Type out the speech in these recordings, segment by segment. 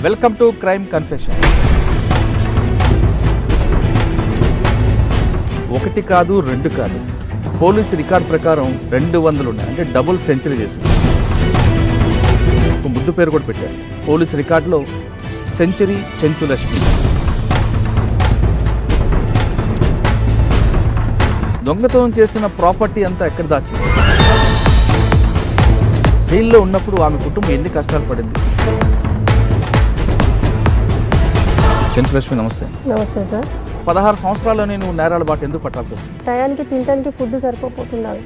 Welcome to crime confession. ఒకటి కాదు రెండు కాదు, పోలీసు రికార్డ్ ప్రకారం 200 ఉన్నాయి. అంటే డబుల్ సెంచరీ చేసింది. ఒక ముద్దు పేరు కూడా పెట్టారు. పోలీసు రికార్డులో సెంచరీ చెంచులక్ష్మి. దొంగతనం చేసిన ప్రాపర్టీ అంతా ఎక్కడ దాచింది? జైల్లో ఉన్నప్పుడు ఆమె కుటుంబం ఎన్ని కష్టాలు పడింది? చెంచులక్ష్మి నమస్తే. నమస్తే సార్. 16 సంవత్సరాల్లోనే నువ్వు నేరాల బాట ఎందుకు పట్టాల్సి వచ్చింది? టయానికి తినడానికి ఫుడ్ సరిపోతున్నాను.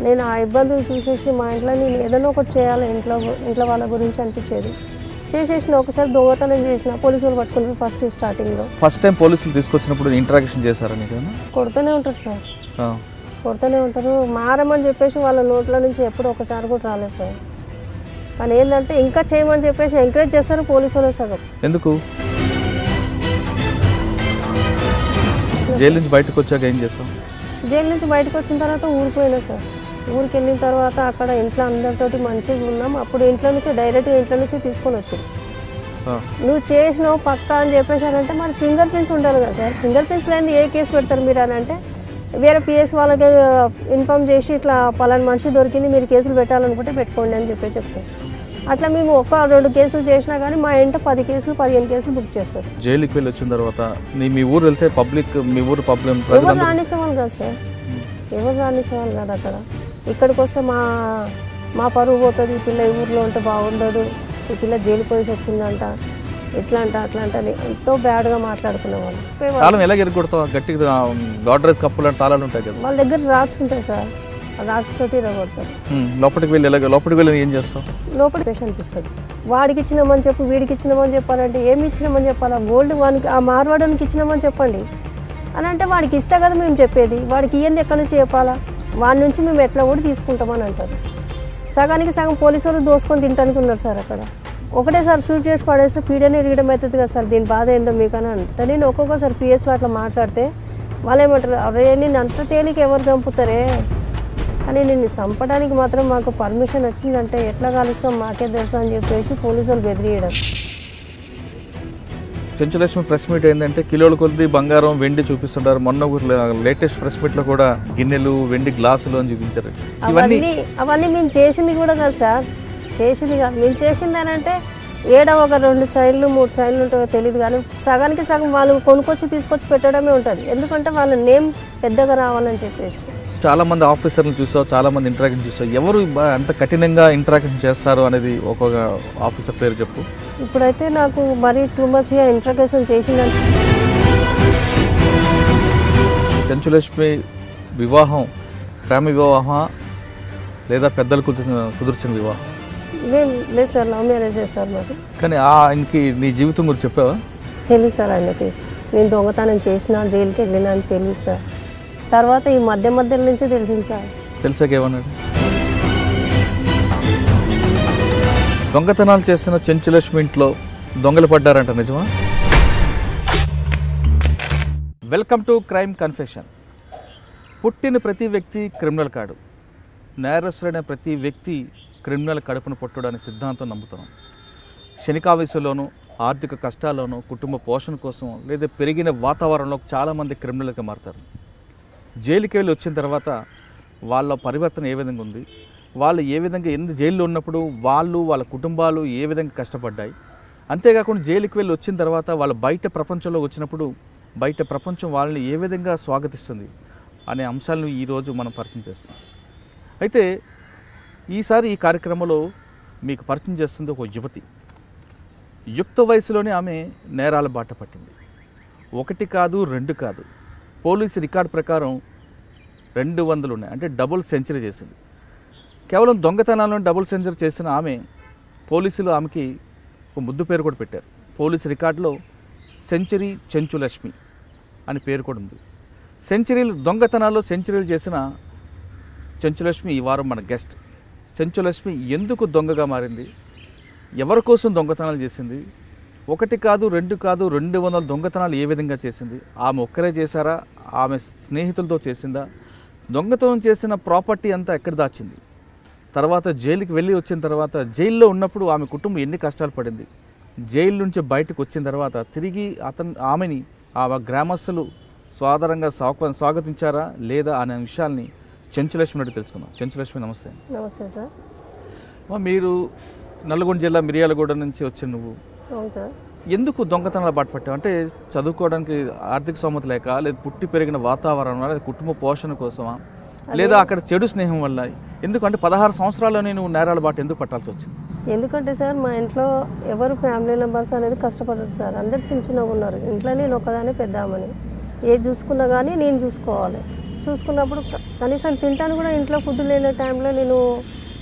నేను ఆ ఇబ్బందులు చూసేసి మా ఇంట్లో నేను ఏదైనా ఒకటి చేయాలి, ఇంట్లో వాళ్ళ గురించి అనిపించేది. చేసేసిన ఒకసారి దొంగతనం చేసిన పోలీసు వాళ్ళు పట్టుకున్నారు. స్టార్టింగ్లో ఫస్ట్ టైం పోలీసులు తీసుకొచ్చినప్పుడు ఇంటరాక్షన్ చేశారా నీకు? కొడుతూనే ఉంటారు సార్, కొడుతూనే ఉంటారు. మారమని చెప్పేసి వాళ్ళ నోట్ల నుంచి ఎప్పుడు ఒకసారి కూడా రాలేదు సార్. కానీ ఏంటంటే ఇంకా చేయమని చెప్పేసి ఎంకరేజ్ చేస్తారు పోలీసు వాళ్ళు సగం. ఎందుకు? జైలు నుంచి బయటకు వచ్చాక ఏం చేస్తాం? జైలు నుంచి బయటకు వచ్చిన తర్వాత ఊరికి పోయినా సార్. ఊరికి వెళ్ళిన తర్వాత అక్కడ ఇంట్లో అందరితోటి మంచిగా ఉన్నాం. అప్పుడు ఇంట్లో నుంచి డైరెక్ట్గా ఇంట్లో నుంచి తీసుకొని వచ్చారు. నువ్వు చేసినావు పక్కా అని చెప్పేసారంటే మరి ఫింగర్ ప్రింట్స్ ఉండాలి కదా సార్. ఫింగర్ ప్రింట్స్ లేని ఏ కేసు పెడతారు మీరు అని అంటే వేరే పిఎస్ వాళ్ళకి ఇన్ఫామ్ చేసి ఇట్లా పలానా మనిషి దొరికింది, మీరు కేసులు పెట్టాలనుకుంటే పెట్టుకోండి అని చెప్పి చెప్తారు. అట్లా మేము 1-2 కేసులు చేసినా కానీ మా ఇంట 10 కేసులు 15 కేసులు బుక్ చేస్తారు. జైలుకి వెళ్ళి వచ్చిన తర్వాత మీ ఊరు వెళ్తే పబ్లిక్, మీ ఊరు పబ్లిక్ ఎవరు రానిచ్చేవాళ్ళు కదా సార్, ఎవరు రానిచ్చేవాళ్ళు కాదు. అక్కడ ఇక్కడికి వస్తే మా పరువు పోతుంది, ఈ పిల్ల ఈ ఊర్లో ఉంటే బాగుండదు, ఈ పిల్ల జైలు పోయి వచ్చిందంట, ఇట్లా అంట అట్లా అంట అని ఎంతో బ్యాడ్గా మాట్లాడుకునేవాళ్ళు. తాళం ఎలా ఎరగొడతావు? గట్టిగా గాడ్రేజ్ కప్పులు అంటే తాళాలు ఉంటాయి కదా, వాళ్ళ దగ్గర రాడ్స్ ఉంటాయి సార్. రాడ్స్ తోటి ఎరగొడతారు. లోపలికి వెళ్ళి ఏం చేస్తావు? లోపల అనిపిస్తుంది. వాడికి ఇచ్చినామని చెప్పు, వీడికి ఇచ్చినామని చెప్పాలంటే ఏమి ఇచ్చినామని చెప్పాలా? గోల్డ్ వానికి ఆ మార్వాడానికి ఇచ్చినామని చెప్పండి అని అంటే వాడికి ఇస్తే కదా మేము చెప్పేది. వాడికి ఇయ్యంది ఎక్కడి నుంచి చెప్పాలా? వాడి నుంచి మేము ఎట్లా కూడా తీసుకుంటామని అంటారు. సగానికి సగం పోలీసు వాళ్ళు దోసుకొని తినడానికి ఉన్నారు సార్. అక్కడ ఒకటేసారి షూట్ చేసి పడేస్తే పీడనే ఇరగడం అవుతుంది కదా సార్. దీని బాధ ఏందో మీకు అని అంటే నేను ఒక్కొక్కసారి పిఎస్లో అట్లా మాట్లాడితే వాళ్ళు ఏమంటారు, అరే నేను అంత తేలిక ఎవరు చంపుతారే, కానీ నిన్ను చంపడానికి మాత్రం మాకు పర్మిషన్ వచ్చిందంటే ఎట్లా కలుస్తాం మాకే తెలుసు అని చెప్పేసి పోలీసులు బెదిరియడం. చెంచులక్ష్మి ప్రెస్ మీట్ ఏంటంటే కిలోల కొద్ది బంగారం వెండి చూపిస్తుంటారు. మొన్న లేటెస్ట్ ప్రెస్ మీట్లో కూడా గిన్నెలు వెండి గ్లాసులు అని చూపించారు. అవన్నీ మేము చేసింది కూడా కాదు సార్, చేసింది కాదు. మేము చేసింది అని అంటే ఏడో ఒక 2 చైన్లు 3 చైన్లు ఉంటాయో తెలియదు, కానీ సగానికి సగం వాళ్ళు కొనుక్కొచ్చి తీసుకొచ్చి పెట్టడమే ఉంటుంది. ఎందుకంటే వాళ్ళ నేమ్ పెద్దగా రావాలని చెప్పేసి. చాలా మంది ఆఫీసర్లు చూసావు, చాలా మంది ఇంటరాక్షన్ చూసావు. ఎవరు ఎంత కఠినంగా ఇంటరాక్షన్ చేస్తారు అనేది ఒక్కొక్క ఆఫీసర్ పేరు చెప్పు. ఇప్పుడైతే నాకు మరీ టూ మచ్గా ఇంట్రాక్షన్ చేసిందని. చెంచులక్ష్మి వివాహం ప్రేమ వివాహమా లేదా పెద్దలు కుదుర్చిన వివాహం? లేదు సార్, లవ్ మ్యారేజ్ చేస్తారు మాకు. కానీ ఆయనకి నీ జీవితం గురించి చెప్పావా? తెలియదు సార్ ఆయనకి నేను దొంగతనం చేసిన, జైలుకి వెళ్ళినా అని తెలియదు సార్. తర్వాత ఈ మధ్య నుంచి తెలిసింది సార్. తెలిసాక ఏమన్నాడు? దొంగతనాలు చేసిన చెంచులక్ష్మి ఇంట్లో దొంగలు పడ్డారంట, నిజమా? Welcome to crime confession. పుట్టిన ప్రతి వ్యక్తి క్రిమినల్ కాడు, నేరస్తుడైన ప్రతి వ్యక్తి క్రిమినల్ కడుపును పొట్టడానికి సిద్ధాంతం నమ్ముతున్నాం. క్షణికావేశంలోనూ, ఆర్థిక కష్టాల్లోనూ, కుటుంబ పోషణ కోసం లేదా పెరిగిన వాతావరణంలో చాలామంది క్రిమినల్గా మారుతారు. జైలుకి వెళ్ళి వచ్చిన తర్వాత వాళ్ళ పరివర్తన ఏ విధంగా ఉంది, వాళ్ళు ఏ విధంగా జైల్లో ఉన్నప్పుడు వాళ్ళ కుటుంబాలు ఏ విధంగా కష్టపడ్డాయి, అంతేకాకుండా జైలుకి వెళ్ళి వచ్చిన తర్వాత వాళ్ళు బయట ప్రపంచంలో వచ్చినప్పుడు బయట ప్రపంచం వాళ్ళని ఏ విధంగా స్వాగతిస్తుంది అనే అంశాలను ఈరోజు మనం పరిచయం చేస్తాం. అయితే ఈసారి ఈ కార్యక్రమంలో మీకు పరిచయం చేస్తుంది ఒక యువతి. యుక్త వయసులోనే ఆమె నేరాల బాట పట్టింది. ఒకటి కాదు రెండు కాదు, పోలీసు రికార్డు ప్రకారం 200 ఉన్నాయి. అంటే డబుల్ సెంచరీ చేసింది. కేవలం దొంగతనాలను డబుల్ సెంచరీ చేసిన ఆమె, పోలీసులు ఆమెకి ఒక ముద్దు పేరు కూడా పెట్టారు. పోలీసు రికార్డులో సెంచరీ చెంచులక్ష్మి అని పేరు కూడా ఉంది. దొంగతనాల్లో సెంచరీలు చేసిన చెంచులక్ష్మి ఈ వారం మన గెస్ట్. చెంచులక్ష్మి ఎందుకు దొంగగా మారింది, ఎవరి కోసం దొంగతనాలు చేసింది, ఒకటి కాదు రెండు కాదు 200 దొంగతనాలు ఏ విధంగా చేసింది, ఆమె ఒక్కరే చేశారా, ఆమె స్నేహితులతో చేసిందా, దొంగతనం చేసిన ప్రాపర్టీ అంతా ఎక్కడ దాచింది, తర్వాత జైలుకి వెళ్ళి వచ్చిన తర్వాత జైల్లో ఉన్నప్పుడు ఆమె కుటుంబం ఎన్ని కష్టాలు పడింది, జైలు నుంచి బయటకు వచ్చిన తర్వాత తిరిగి ఆమెని ఆ గ్రామస్తులు సాదరంగా స్వాగతించారా లేదా అనే విషయాల్ని చెంచులక్ష్మి రెడ్డి తెలుసుకుందాం. చెంచులక్ష్మి నమస్తే. నమస్తే సార్. మీరు నల్గొండ జిల్లా మిర్యాలగూడ నుంచి వచ్చి నువ్వు అవును సార్. ఎందుకు దొంగతనాలు బాట పట్టావు? అంటే చదువుకోవడానికి ఆర్థిక స్తోమత లేక, లేదా పుట్టి పెరిగిన వాతావరణం, లేదా కుటుంబ పోషణ కోసమా, లేదా అక్కడ చెడు స్నేహం వల్ల? ఎందుకంటే 16 సంవత్సరాల్లోనే నువ్వు నేరాల బాట ఎందుకు పట్టాల్సి వచ్చింది? ఎందుకంటే సార్ మా ఇంట్లో ఎవరు ఫ్యామిలీ మెంబర్స్ అనేది కష్టపడరు సార్. అందరు చిన్న చిన్నగా ఉన్నారు ఇంట్లో. నేను ఒకదానే పెద్దామని ఏది చూసుకున్నా కానీ నేను చూసుకోవాలి. చూసుకున్నప్పుడు కనీసం తింటాను కూడా ఇంట్లో ఫుడ్ లేని టైంలో నేను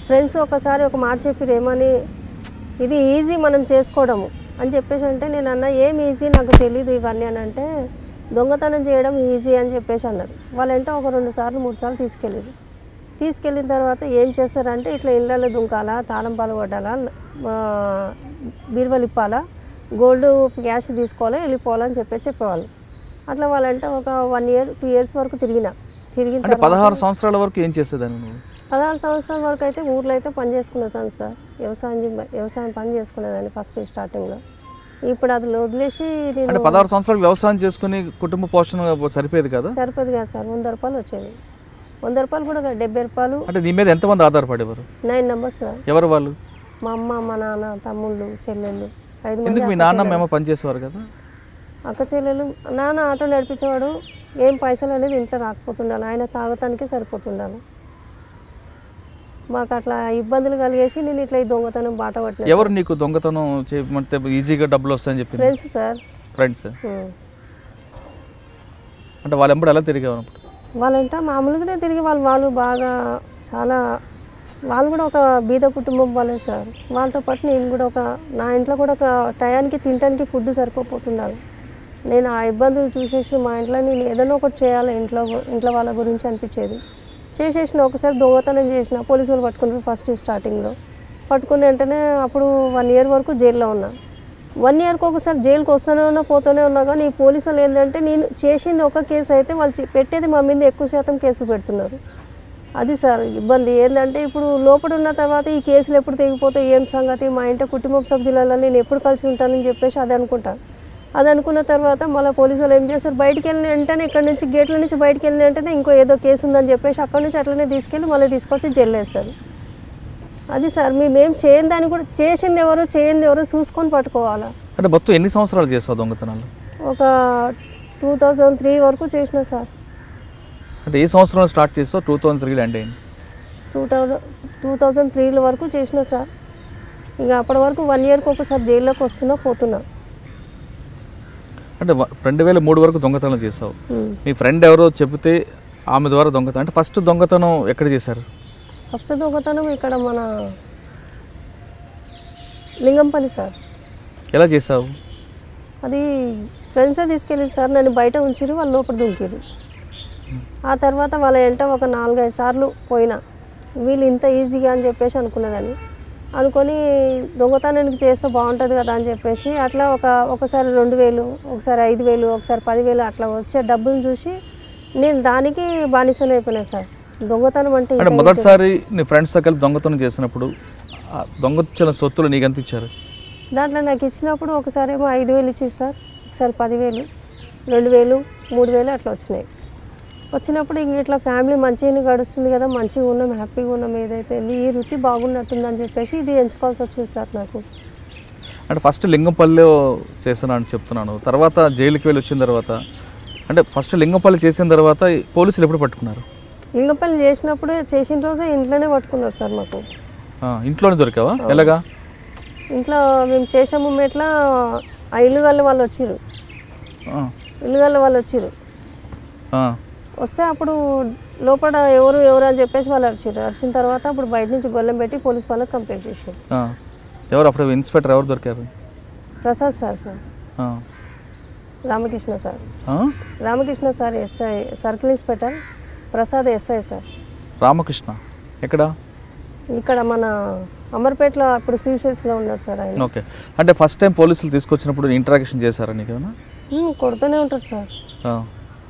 ఫ్రెండ్స్ ఒకసారి ఒక మాట చెప్పిరు ఏమని, ఇది ఈజీ మనం చేసుకోవడము అని చెప్పేసి అంటే నేను అన్న ఏం ఈజీ నాకు తెలియదు ఇవన్నీ అని అంటే, దొంగతనం చేయడం ఈజీ అని చెప్పేసి అన్నారు. వాళ్ళంటే ఒక 2 సార్లు 3 సార్లు తీసుకెళ్ళిన తర్వాత ఏం చేస్తారంటే ఇట్లా ఇళ్ళల్లో దుంకాలా, తాళం పాలు కొట్టాలా, బీరువలు ఇప్పాలా, గోల్డ్ క్యాష్ తీసుకోవాలా, వెళ్ళిపోవాలని చెప్పేవాళ్ళు. అట్లా వాళ్ళంటే ఒక 1 year 2 years వరకు తిరిగిన 16 సంవత్సరాల వరకు ఏం చేసేదాన్ని నువ్వు? 16 సంవత్సరాల వరకు అయితే ఊర్లో అయితే పని చేసుకునేదాన్ని సార్. వ్యవసాయం పని చేసుకునేదాన్ని ఫస్ట్ స్టార్టింగ్లో. ఇప్పుడు అది వదిలేసి నేను 16 సంవత్సరాలు వ్యవసాయం చేసుకుని కుటుంబ పోషణ సరిపోయేది కదా? సరిపోదు కదా సార్. 100 రూపాయలు వచ్చేది. 100 రూపాయలు కూడా 70 రూపాయలు. అంటే నీ మీద ఎంతమంది ఆధారపడేవారు? 9 members సార్. ఎవరు వాళ్ళు? మా అమ్మ, మా నాన్న, తమ్ముళ్ళు, చెల్లెళ్ళు 5 మంది. ఎందుకు మీ నాన్న మేము పని చేసేవారు కదా? అక్క చెల్లెలు. నాన్న ఆటో నడిపించేవాడు. ఏం పైసలు అనేది ఇంట్లో రాకపోతుండాలి, ఆయన తాగటానికే సరిపోతుండాలి. మాకు అట్లా ఇబ్బందులు కలిగేసి నేను ఇట్లా ఈ దొంగతనం బాట పట్టిన. ఎవరు నీకు దొంగతనం చేయమంటే ఈజీగా డబ్బులు వస్తాయని చెప్పి? Friends sir. ఫ్రెండ్స్ అంటే వాళ్ళు ఎప్పుడు ఎలా తిరిగేవారు? వాళ్ళంట మామూలుగానే తిరిగి వాళ్ళు బాగా చాలా, వాళ్ళు కూడా ఒక బీద కుటుంబం వాళ్ళే సార్. వాళ్ళతో పాటు నేను కూడా నా ఇంట్లో కూడా ఒక టయానికి తినడానికి ఫుడ్ సరిపోతుండాలి. నేను ఆ ఇబ్బందులు చూసేసి మా ఇంట్లో నేను ఏదైనా ఒకటి చేయాలి ఇంట్లో వాళ్ళ గురించి అనిపించేది. చేసేసిన ఒకసారి దొంగతనం చేసిన పోలీసు వాళ్ళు పట్టుకున్నారు ఫస్ట్ స్టార్టింగ్లో. పట్టుకుని వెంటనే అప్పుడు 1 year వరకు జైల్లో ఉన్నా. 1 yearకి ఒకసారి జైలుకి వస్తూనే పోతూనే ఉన్నా. కానీ ఈ పోలీసులు ఏంటంటే నేను చేసింది ఒక కేసు అయితే వాళ్ళు పెట్టేది మా మీద ఎక్కువ శాతం కేసులు పెడుతున్నారు. అది సార్ ఇబ్బంది ఏంటంటే ఇప్పుడు లోపల ఉన్న తర్వాత ఈ కేసులు ఎప్పుడు తెగిపోతాయి ఏం సంగతి, మా ఇంటి కుటుంబ సభ్యులలో నేను ఎప్పుడు కలిసి ఉంటానని చెప్పేసి అది అనుకుంటాను. అది అనుకున్న తర్వాత మళ్ళీ పోలీసు వాళ్ళు ఏం చేస్తారు, బయటికి వెళ్ళిన వెంటనే ఇక్కడ నుంచి గేట్ల నుంచి బయటికి వెళ్ళిన వెంటనే ఇంకో ఏదో కేసు ఉందని చెప్పేసి అక్కడ నుంచి అట్లనే తీసుకెళ్ళి మళ్ళీ తీసుకొచ్చి జైలు వేస్తారు. అది సార్ మేమేం చేయని దాన్ని కూడా చేసింది ఎవరు చూసుకొని పట్టుకోవాలా. అంటే మొత్తం ఎన్ని సంవత్సరాలు చేస్తావు దొంగతనాలు? ఒక 2003 వరకు చేసిన సార్. అంటే ఏ సంవత్సరంలో స్టార్ట్ చేస్తావు? 2003లో ఎండ్ అయింది. 2003 వరకు చేసిన సార్. ఇంకా అప్పటి వరకు 1 yearకి ఒకసారి జైల్లోకి పోతున్నా. అంటే 2003 వరకు దొంగతనం చేసావు. మీ ఫ్రెండ్ ఎవరో చెబితే ఆమె ద్వారా దొంగతనం. అంటే ఫస్ట్ దొంగతనం ఎక్కడ చేశారు? ఫస్ట్ దొంగతనం ఇక్కడ మన లింగంపల్లి సార్. ఎలా చేసావు? అది ఫ్రెండ్సే తీసుకెళ్ళారు సార్. నన్ను బయట ఉంచిరు, వాళ్ళు లోపల దుంకిరు. ఆ తర్వాత వాళ్ళ వెంట ఒక 4-5 సార్లు పోయినా. వీళ్ళు ఇంత ఈజీగా అని చెప్పేసి అనుకున్నదాన్ని. అనుకొని దొంగతనానికి చేస్తే బాగుంటుంది కదా అని చెప్పేసి అట్లా ఒకసారి 2000, ఒకసారి 5000, ఒకసారి 10,000 అట్లా వచ్చే డబ్బులు చూసి నేను దానికి బానిసలు అయిపోయినాను సార్. దొంగతనం అంటే మొదటిసారి నీ ఫ్రెండ్స్తో కలిపి దొంగతనం చేసినప్పుడు దొంగతన సొత్తులు నీకు ఎంత ఇచ్చారు? దాంట్లో నాకు ఇచ్చినప్పుడు ఒకసారి ఏమో 5,000 ఇచ్చి సార్, ఒకసారి 10,000, 2,000, 3,000 అట్లా వచ్చినాయి. వచ్చినప్పుడు ఇంక ఇట్లా ఫ్యామిలీ మంచిగా గడుస్తుంది కదా, మంచిగా ఉన్నాం, హ్యాపీగా ఉన్నాం, ఏదైతే ఈ వృత్తి బాగున్నట్టుందని చెప్పేసి ఇది ఎంచుకోవాల్సి వచ్చింది సార్ నాకు. అంటే ఫస్ట్ లింగంపల్లిలో చేస్తున్నాను చెప్తున్నాను, తర్వాత జైలుకి వెళ్ళి వచ్చిన తర్వాత, అంటే ఫస్ట్ లింగంపల్లి చేసిన తర్వాత పోలీసులు ఎప్పుడు పట్టుకున్నారు? లింగంపల్లి చేసిన రోజే ఇంట్లోనే పట్టుకున్నారు సార్ మాకు. ఇంట్లోనే దొరికావా? ఎలాగా? ఇంట్లో మేము చేసే మూమెంట్లో ఆ ఇల్లుగల్ల వాళ్ళు వచ్చిర్రు. వస్తే అప్పుడు లోపల ఎవరు అని చెప్పేసి వాళ్ళు అరిచిన తర్వాత అప్పుడు బయట నుంచి గొల్లెం పెట్టి పోలీస్ వాళ్ళకి కంప్లైంట్ చేశారు. ఎవరు అప్పుడు ఇన్స్పెక్టర్ ఎవరు దొరికారు? Prasad sir. Ramakrishna sir SI, circle inspector Prasad SI sir. Ramakrishna ఎక్కడ? ఇక్కడ మన అమర్పేటలో అప్పుడు సీసెస్లో ఉన్నారు సార్ ఆయన. ఓకే. అంటే ఫస్ట్ టైం పోలీసులు తీసుకొచ్చినప్పుడు ఇంటరాక్షన్ చేశారా నీకు? కొడుతూనే ఉంటారు సార్,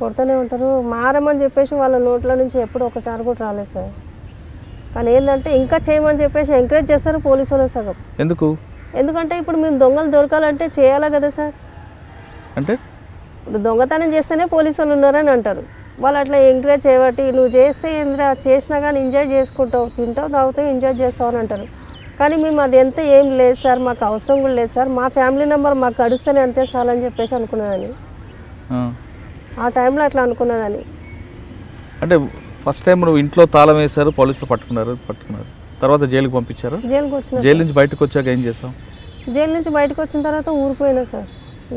కొడుతూనే ఉంటారు. మారమని చెప్పేసి వాళ్ళ నోట్ల నుంచి ఎప్పుడు ఒకసారి కూడా రాలేదు సార్. కానీ ఏంటంటే ఇంకా చేయమని చెప్పేసి ఎంకరేజ్ చేస్తారు పోలీసు వాళ్ళు సగం. ఎందుకు? ఎందుకంటే ఇప్పుడు మేము దొంగలు దొరకాలంటే చేయాలి కదా సార్. అంటే ఇప్పుడు దొంగతనం చేస్తేనే పోలీసు వాళ్ళు ఉన్నారని అంటారు. వాళ్ళు అట్లా ఎంకరేజ్ చేయబట్టి నువ్వు చేస్తే ఏంద్రా చేసినా కానీ ఎంజాయ్ చేసుకుంటావు, తింటావు తాగుతావు ఎంజాయ్ చేస్తావు అని అంటారు. కానీ మేము అది ఎంత ఏం లేదు సార్, మాకు అవసరం కూడా లేదు సార్, మా ఫ్యామిలీ నెంబర్ మాకు గడుస్తూనే అంతే చాలు అని చెప్పేసి అనుకున్నదని. ఆ టైంలో అట్లా అనుకున్నదని. అంటే ఫస్ట్ టైం నువ్వు ఇంట్లో తాళం వేశారు, పోలీసులు పట్టుకున్నారు, తర్వాత జైలుకి పంపించారు. జైలుకి వచ్చిన జైలు నుంచి బయటకు వచ్చాక ఏం చేసావు? జైలు నుంచి బయటకు వచ్చిన తర్వాత ఊరికి పోయినా సార్.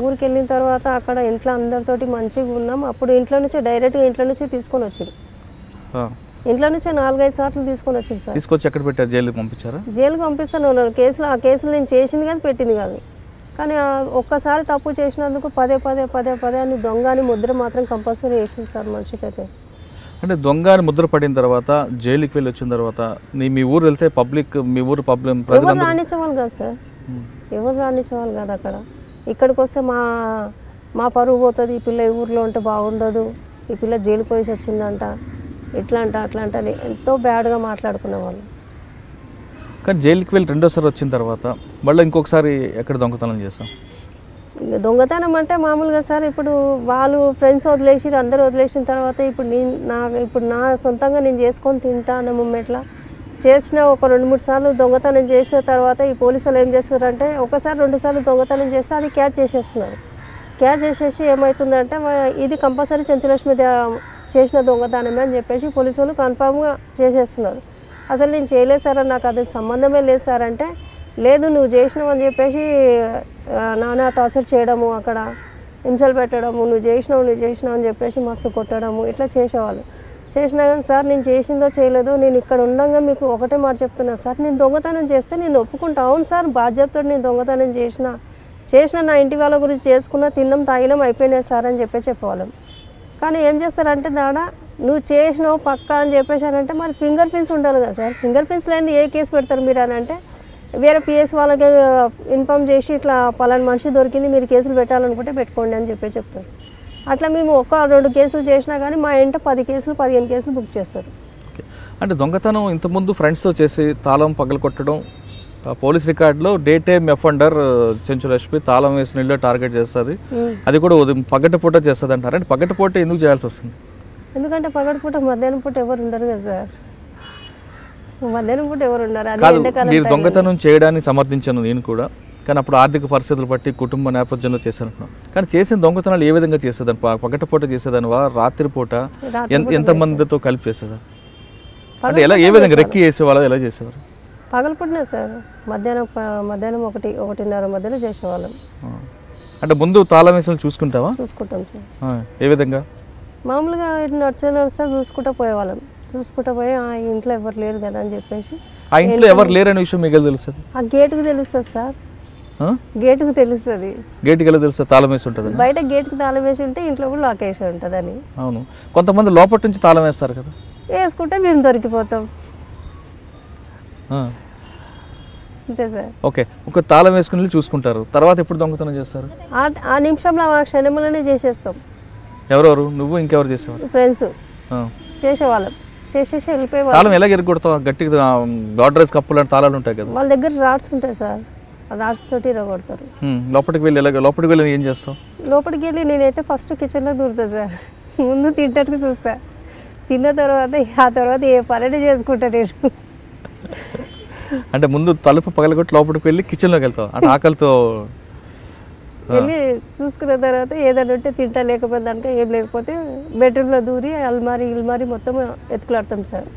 ఊరికి వెళ్ళిన తర్వాత అక్కడ ఇంట్లో అందరితోటి మంచిగా ఉన్నాం. అప్పుడు ఇంట్లో నుంచి డైరెక్ట్గా ఇంట్లో నుంచి తీసుకొని వచ్చారు. ఇంట్లో నుంచి 4-5 సార్లు తీసుకొని వచ్చారు సార్. తీసుకొచ్చి ఎక్కడ పెట్టారు? జైలుకి పంపించారా? జైలుకి పంపిస్తాను ఉన్నారు. ఆ కేసులు నేను చేసింది కానీ పెట్టింది కాదు. కానీ ఒక్కసారి తప్పు చేసినందుకు పదే అని దొంగ అని ముద్ర మాత్రం కంపల్సరీ వేసింది సార్ మనిషికైతే. అంటే దొంగ అని ముద్ర పడిన తర్వాత జైలుకి వెళ్ళి వచ్చిన తర్వాత మీ ఊరు వెళ్తే మీ ఊరు పబ్లిక్ ఎవరు రాణించేవాళ్ళు కాదు సార్, ఎవరు రాణించేవాళ్ళు కాదు. అక్కడ ఇక్కడికి వస్తే మా పరువు పోతుంది, ఈ పిల్ల ఈ ఊర్లో ఉంటే బాగుండదు, ఈ పిల్ల జైలుకి పోయి వచ్చిందంట, ఇట్లా అంట అట్లా అంట అని ఎంతో బ్యాడ్గా మాట్లాడుకునేవాళ్ళు. కానీ జైలుకి వెళ్ళి రెండోసారి వచ్చిన తర్వాత మళ్ళీ ఇంకొకసారి ఎక్కడ దొంగతనం చేస్తాం? దొంగతనం అంటే మామూలుగా సార్ ఇప్పుడు వాళ్ళు ఫ్రెండ్స్ వదిలేసి అందరూ వదిలేసిన తర్వాత ఇప్పుడు నా సొంతంగా నేను చేసుకొని తింటాను ముమ్మెట్లా చేసిన ఒక 2-3 సార్లు దొంగతనం చేసిన తర్వాత ఈ పోలీసులు ఏం చేస్తారంటే ఒకసారి 2 సార్లు దొంగతనం చేస్తే అది క్యాచ్ చేసేస్తున్నారు. క్యాచ్ చేసేసి ఏమవుతుందంటే ఇది కంపల్సరీ చెంచులక్ష్మి చేసిన దొంగతనమే అని చెప్పేసి పోలీసులు కన్ఫామ్గా చేసేస్తున్నారు. అసలు నేను చేయలేదు సార్, నాకు అది సంబంధమే లేదు సార్ అంటే, లేదు నువ్వు చేసినావు అని చెప్పేసి నానా టార్చర్ చేయడము, అక్కడ హింసలు పెట్టడము, నువ్వు చేసినావు అని చెప్పేసి మస్తు కొట్టడము ఇట్లా చేసేవాళ్ళు. చేసినా కానీ సార్ నేను చేసిందో చేయలేదో నేను ఇక్కడ ఉండగా మీకు ఒకటే మాట చెప్తున్నా సార్, నేను దొంగతనం చేస్తే నేను ఒప్పుకుంటా. అవును సార్ బాధ్యతతో నేను దొంగతనం చేసిన నా ఇంటి వాళ్ళ గురించి చేసుకున్నా, తిన్నాం తాగినాం అయిపోయినాయి సార్ అని చెప్పేవాళ్ళం. కానీ ఏం చేస్తారంటే నువ్వు చేసినావు పక్కా అని చెప్పేసానంటే మరి ఫింగర్ ప్రింట్స్ ఉండాలి కదా సార్. ఫింగర్ ప్రింట్స్ లేని ఏ కేసు పెడతారు మీరు అని అంటే వేరే పిఎస్ వాళ్ళకి ఇన్ఫామ్ చేసి ఇట్లా పలానా మనిషి దొరికింది మీరు కేసులు పెట్టాలనుకుంటే పెట్టుకోండి అని చెప్తారు. అట్లా మేము 1-2 కేసులు చేసినా కానీ మా ఇంట 10 కేసులు 15 కేసులు బుక్ చేస్తారు. అంటే దొంగతనం ఇంతకుముందు ఫ్రెండ్స్తో చేసి తాళం పగలకొట్టడం పోలీస్ రికార్డులో డే టైమ్ అఫెండర్ చెంచులక్ష్మి తాళం వేసిన ఇల్లు టార్గెట్ చేస్తుంది, అది కూడా పగటిపూట చేస్తుంది అంటారు. అంటే పగటిపూట ఎందుకు చేయాల్సి వస్తుంది? ఎందుకంటే పగటిపూట మధ్యాహ్నం పూట ఎవరు ఉండరు కదా సార్, మధ్యాహ్నం పూట ఎవరు ఉండరు. మీరు దొంగతనం చేయడాన్ని సమర్థించాను నేను కూడా, కానీ అప్పుడు ఆర్థిక పరిస్థితులు బట్టి కుటుంబ నేపథ్యంలో చేశాను. కానీ చేసిన దొంగతనాలు ఏ విధంగా చేసేదాన్ని? పగటిపూట చేసేదానివా, రాత్రిపూట ఎంతమందితో కలిపి చేసేదా? అంటే ఎలా, ఏ విధంగా రెక్కి చేసేవాళ్ళు, ఎలా చేసేవారు? పగలపూటనే సార్, మధ్యాహ్నం 1-1:30 మధ్యలో చేసేవాళ్ళం. అంటే ముందు తాళం వేసులు చూసుకుంటావా? చూసుకుంటాం సార్. ఏ విధంగా? మామూలుగా ఇటు నడిచా చూసుకుంటా పోయేవాళ్ళం. చూసుకుంటా పోయి ఆ ఇంట్లో ఎవరు లేరు కదా అని చెప్పేసి. ఆ ఇంట్లో ఎవరు లేరనే విషయం మీకు తెలుస్తుంది? ఆ గేటుకు తెలుస్తుంది సార్, గేటుకు తెలుస్తుంది. గేటుకి ఎలా తెలుస్తుంది? తాళం వేసి ఉంటుంది. బయట గేటుకు తాళం వేసి ఉంటే ఇంట్లో కూడా లాక్ వేసి ఉంటుంది అని. అవును, కొంతమంది లోపల నుంచి తాళం వేస్తారు కదా, వేసుకుంటే మేము దొరికిపోతాం అంతే సార్. ఓకే, ఒక తాళం వేసుకుని చూసుకుంటారు, తర్వాత ఎప్పుడు దొంగతనం చేస్తారు? ఆ నిమిషంలో ఆ క్షణంలోనే చేసేస్తాం. ఎవరెవరు? నువ్వు ఇంకెవరు చేసేవారు? ఫ్రెండ్స్ చేసేవాళ్ళం. చేసేసి వెళ్ళిపోయేవాళ్ళం. తాళం ఎలా ఎరగొడతావు? గట్టిగా గాడ్రేజ్ కప్పులు అంటే తాళాలు ఉంటాయి కదా, వాళ్ళ దగ్గర రాడ్స్ ఉంటాయి సార్, ఆ రాడ్స్ తోటి ఎరగొడతారు. లోపలికి వెళ్ళి ఏం చేస్తావు? లోపలికి వెళ్ళి నేనైతే ఫస్ట్ కిచెన్లో దూరుతా సార్. ముందు తింటట్టుకు చూస్తా, తిన్న తర్వాత ఆ తర్వాత ఏ పని చేసుకుంటా నేను. అంటే ముందు తలుపు పగలగొట్టి లోపలికి వెళ్ళి కిచెన్లోకి వెళ్తావు, అంటే ఆకలితో వెళ్ళి చూసుకున్న తర్వాత ఏదైనా ఉంటే తింటా, లేకపోతే దానిక ఏం లేకపోతే బెడ్రూమ్లో దూరి ఇల్మారి మొత్తం ఎత్తుకులాడతాం సార్.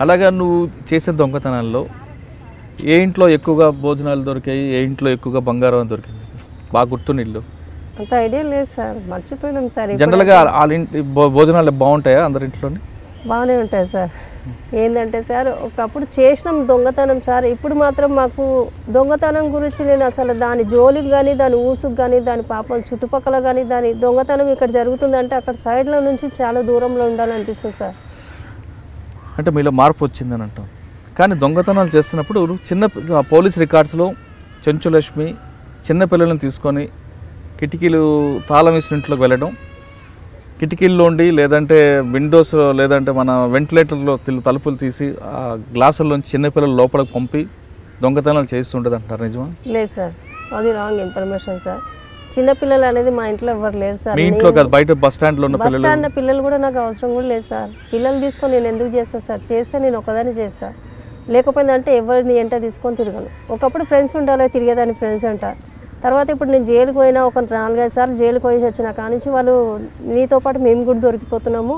అలాగా నువ్వు చేసే దొంగతనాల్లో ఏ ఇంట్లో ఎక్కువగా భోజనాలు దొరికాయి, ఏ ఇంట్లో ఎక్కువగా బంగారం దొరికింది? బాగా గుర్తున్న ఇల్లు? అంత ఐడియా లేదు సార్, మర్చిపోయినాం సార్. జనరల్గా వాళ్ళ ఇంటి భోజనాలు బాగుంటాయా అందరి ఇంట్లోని? బాగానే ఉంటాయి సార్. ఏంటంటే సార్ ఒకప్పుడు చేసినాం దొంగతనం సార్, ఇప్పుడు మాత్రం మాకు దొంగతనం గురించి నేను అసలు దాని జోలికి కానీ దాని ఊసుకు కానీ దాని పాపం చుట్టుపక్కల కానీ దాని దొంగతనం ఇక్కడ జరుగుతుందంటే అక్కడ సైడ్లో నుంచి చాలా దూరంలో ఉండాలనిపిస్తుంది సార్. అంటే మీలో మార్పు వచ్చిందని అంటాం. కానీ దొంగతనాలు చేస్తున్నప్పుడు పోలీస్ రికార్డ్స్లో చెంచులక్ష్మి చిన్నపిల్లలను తీసుకొని కిటికీలు తాళం వేసిన ఇంట్లోకి వెళ్ళడం, కిటికీల్లోండి లేదంటే విండోస్ లేదంటే మన వెంటిలేటర్లో తలుపులు తీసి ఆ గ్లాసుల్లోంచి చిన్నపిల్లలు లోపలికి పంపి దొంగతనాలు చేస్తుంటుంది అంటారు, నిజమా? లేదు సార్, అది రాంగ్ ఇన్ఫర్మేషన్ సార్. చిన్నపిల్లలు అనేది మా ఇంట్లో ఎవరు లేరు సార్. మీ ఇంట్లో కాదు, బయట బస్ స్టాండ్లో ఉన్న బస్ స్టాండ్ పిల్లలు కూడా నాకు అవసరం కూడా లేదు సార్. పిల్లలు తీసుకొని నేను ఎందుకు చేస్తాను సార్? చేస్తే నేను ఒకదాన్ని చేస్తాను, లేకపోయిందంటే ఎవరిని ఎంట తీసుకొని తిరగను. ఒకప్పుడు ఫ్రెండ్స్ ఉండాలి, తిరిగేదాన్ని ఫ్రెండ్స్ అంట. తర్వాత ఇప్పుడు నేను జైలుకి పోయినా ఒక 4-5 సార్లు జైలుకి పోయి వచ్చిన కానించి వాళ్ళు నీతో పాటు మేము కూడా దొరికిపోతున్నాము,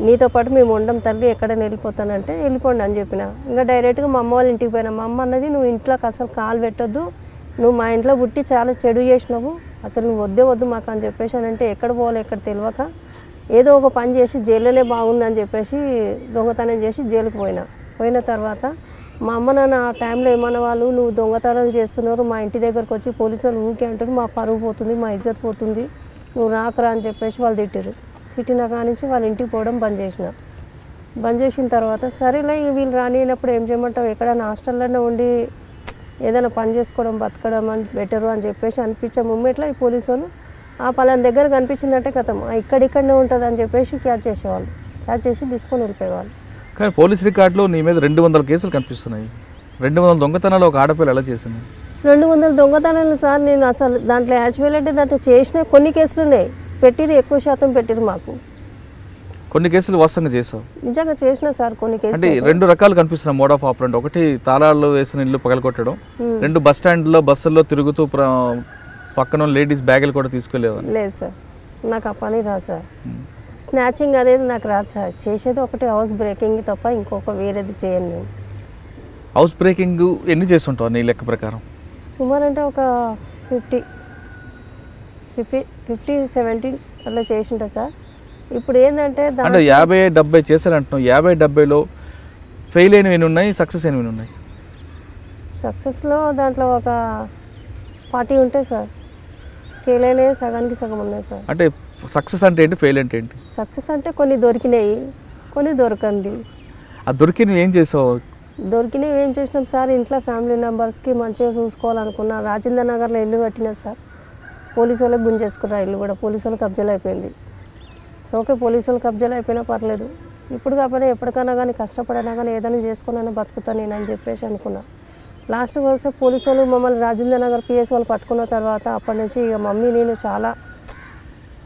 నీతో పాటు మేము ఉండం తల్లి, ఎక్కడైనా వెళ్ళిపోతానంటే వెళ్ళిపోండి అని చెప్పిన. ఇంకా డైరెక్ట్గా మా అమ్మ వాళ్ళ ఇంటికి పోయినా. మా అమ్మ అన్నది, నువ్వు ఇంట్లోకి అసలు కాలు పెట్టొద్దు, నువ్వు మా ఇంట్లో పుట్టి చాలా చెడు చేసినావు, అసలు నువ్వు వద్దు మాకు అని చెప్పేసి అని అంటే ఎక్కడ పోవాలి ఎక్కడ తెలియక ఏదో ఒక పని చేసి జైల్లోనే బాగుందని చెప్పేసి దొంగతనం చేసి జైలుకి పోయిన తర్వాత మా అమ్మ నాన్న ఆ టైంలో ఏమన్న వాళ్ళు, నువ్వు దొంగతనాలు చేస్తున్నారు, మా ఇంటి దగ్గరకు వచ్చి పోలీసులు ఊకే అంటారు, మా పరువు పోతుంది, మా ఇజ్జత్ పోతుంది, నువ్వు రాకరా అని చెప్పేసి వాళ్ళు తిట్టారు. తిట్టిన కానించి వాళ్ళ ఇంటికి పోవడం బంద్ చేసిన తర్వాత సరేలే వీళ్ళు రానినప్పుడు ఏం చేయమంటావు, ఎక్కడైనా హాస్టల్లోనే ఉండి ఏదైనా పని చేసుకోవడం బతకడం అని బెటరు అని చెప్పేసి అనిపించే మూమెంట్లో ఈ పోలీసు వాళ్ళు ఆ పలానా దగ్గర కనిపించిందంటే కథం ఇక్కడిక్కడనే ఉంటుంది అని చెప్పేసి క్యాచ్ చేసేవాళ్ళు, క్యాచ్ చేసి తీసుకొని వెళ్ళిపోయేవాళ్ళు. కానీ పోలీస్ రికార్డులో నీ మీద 200 కేసులు కనిపిస్తున్నాయి. 200 దొంగతనాలు ఒక ఆడపిల్ల ఎలా చేసింది? 200 దొంగతనాలు సార్. నేను అసలు దాంట్లో యాక్చువల్ అంటే దాంట్లో చేసిన కొన్ని కేసులు ఉన్నాయి, పెట్టిరు, ఎక్కువ శాతం పెట్టిరు మాకు. కొన్ని కేసులు వాస్తవంగా చేసావు? నిజంగా చేసిన సార్ కొన్ని కేసులు. అంటే 2 రకాలు కనిపిస్తున్నాయి మోడ్ ఆఫ్ ఆపరెంట్. ఒకటి తాళాలు వేసిన ఇల్లు పగలగొట్టడం, 2 బస్ స్టాండ్లో బస్సుల్లో తిరుగుతూ పక్కన లేడీస్ బ్యాగులు కూడా తీసుకెళ్ళేవారు. లేదు సార్, నాకు ఆ పని రాదు సార్. స్నాచింగ్ అనేది నాకు రాదు సార్. చేసేది ఒకటి హౌస్ బ్రేకింగ్ తప్ప ఇంకొక వేరేది చేయను నేను. హౌస్ బ్రేకింగ్ ఎన్ని చేస్తుంటావు నీ లెక్క ప్రకారం? సుమారు అంటే ఒక 50-70 అట్లా చేసింటా సార్. ఇప్పుడు ఏంటంటే అంటే 50-70 చేశారంటున్నావు. 50-70లో ఫెయిల్ అయినవి ఎన్ని ఉన్నాయి, సక్సెస్ అయినవి ఉన్నాయి? సక్సెస్లో దాంట్లో ఒక 40 ఉంటాయి సార్, ఫెయిల్ అయినవి సగానికి సగం ఉన్నాయి సార్. అంటే సక్సెస్ అంటే ఏంటి, ఫెయిల్ అంటే ఏంటి? సక్సెస్ అంటే కొన్ని దొరికినాయి, కొన్ని దొరకంది. ఆ దొరికినవి ఏం చేసావు? దొరికినవి ఏం చేసినాం సార్, ఇంట్లో ఫ్యామిలీ మెంబర్స్కి మంచిగా చూసుకోవాలనుకున్నా. రాజేంద్ర నగర్లో ఇల్లు కట్టినా సార్, పోలీసు వాళ్ళకి గుంజేసుకున్నారు ఇల్లు కూడా, పోలీసు వాళ్ళకి కబ్జాలు అయిపోయింది. సో ఓకే, పోలీసు వాళ్ళు కబ్జాలు అయిపోయినా పర్లేదు, ఇప్పుడు కాకపోయినా ఎప్పటికైనా కానీ కష్టపడినా కానీ ఏదైనా చేసుకున్నా బతుకుతాను నేను అని చెప్పేసి అనుకున్నా. లాస్ట్కి వస్తే పోలీసు వాళ్ళు మమ్మల్ని రాజేంద్ర నగర్ పిఎస్ వాళ్ళు పట్టుకున్న తర్వాత అప్పటి నుంచి ఇక మమ్మీ నేను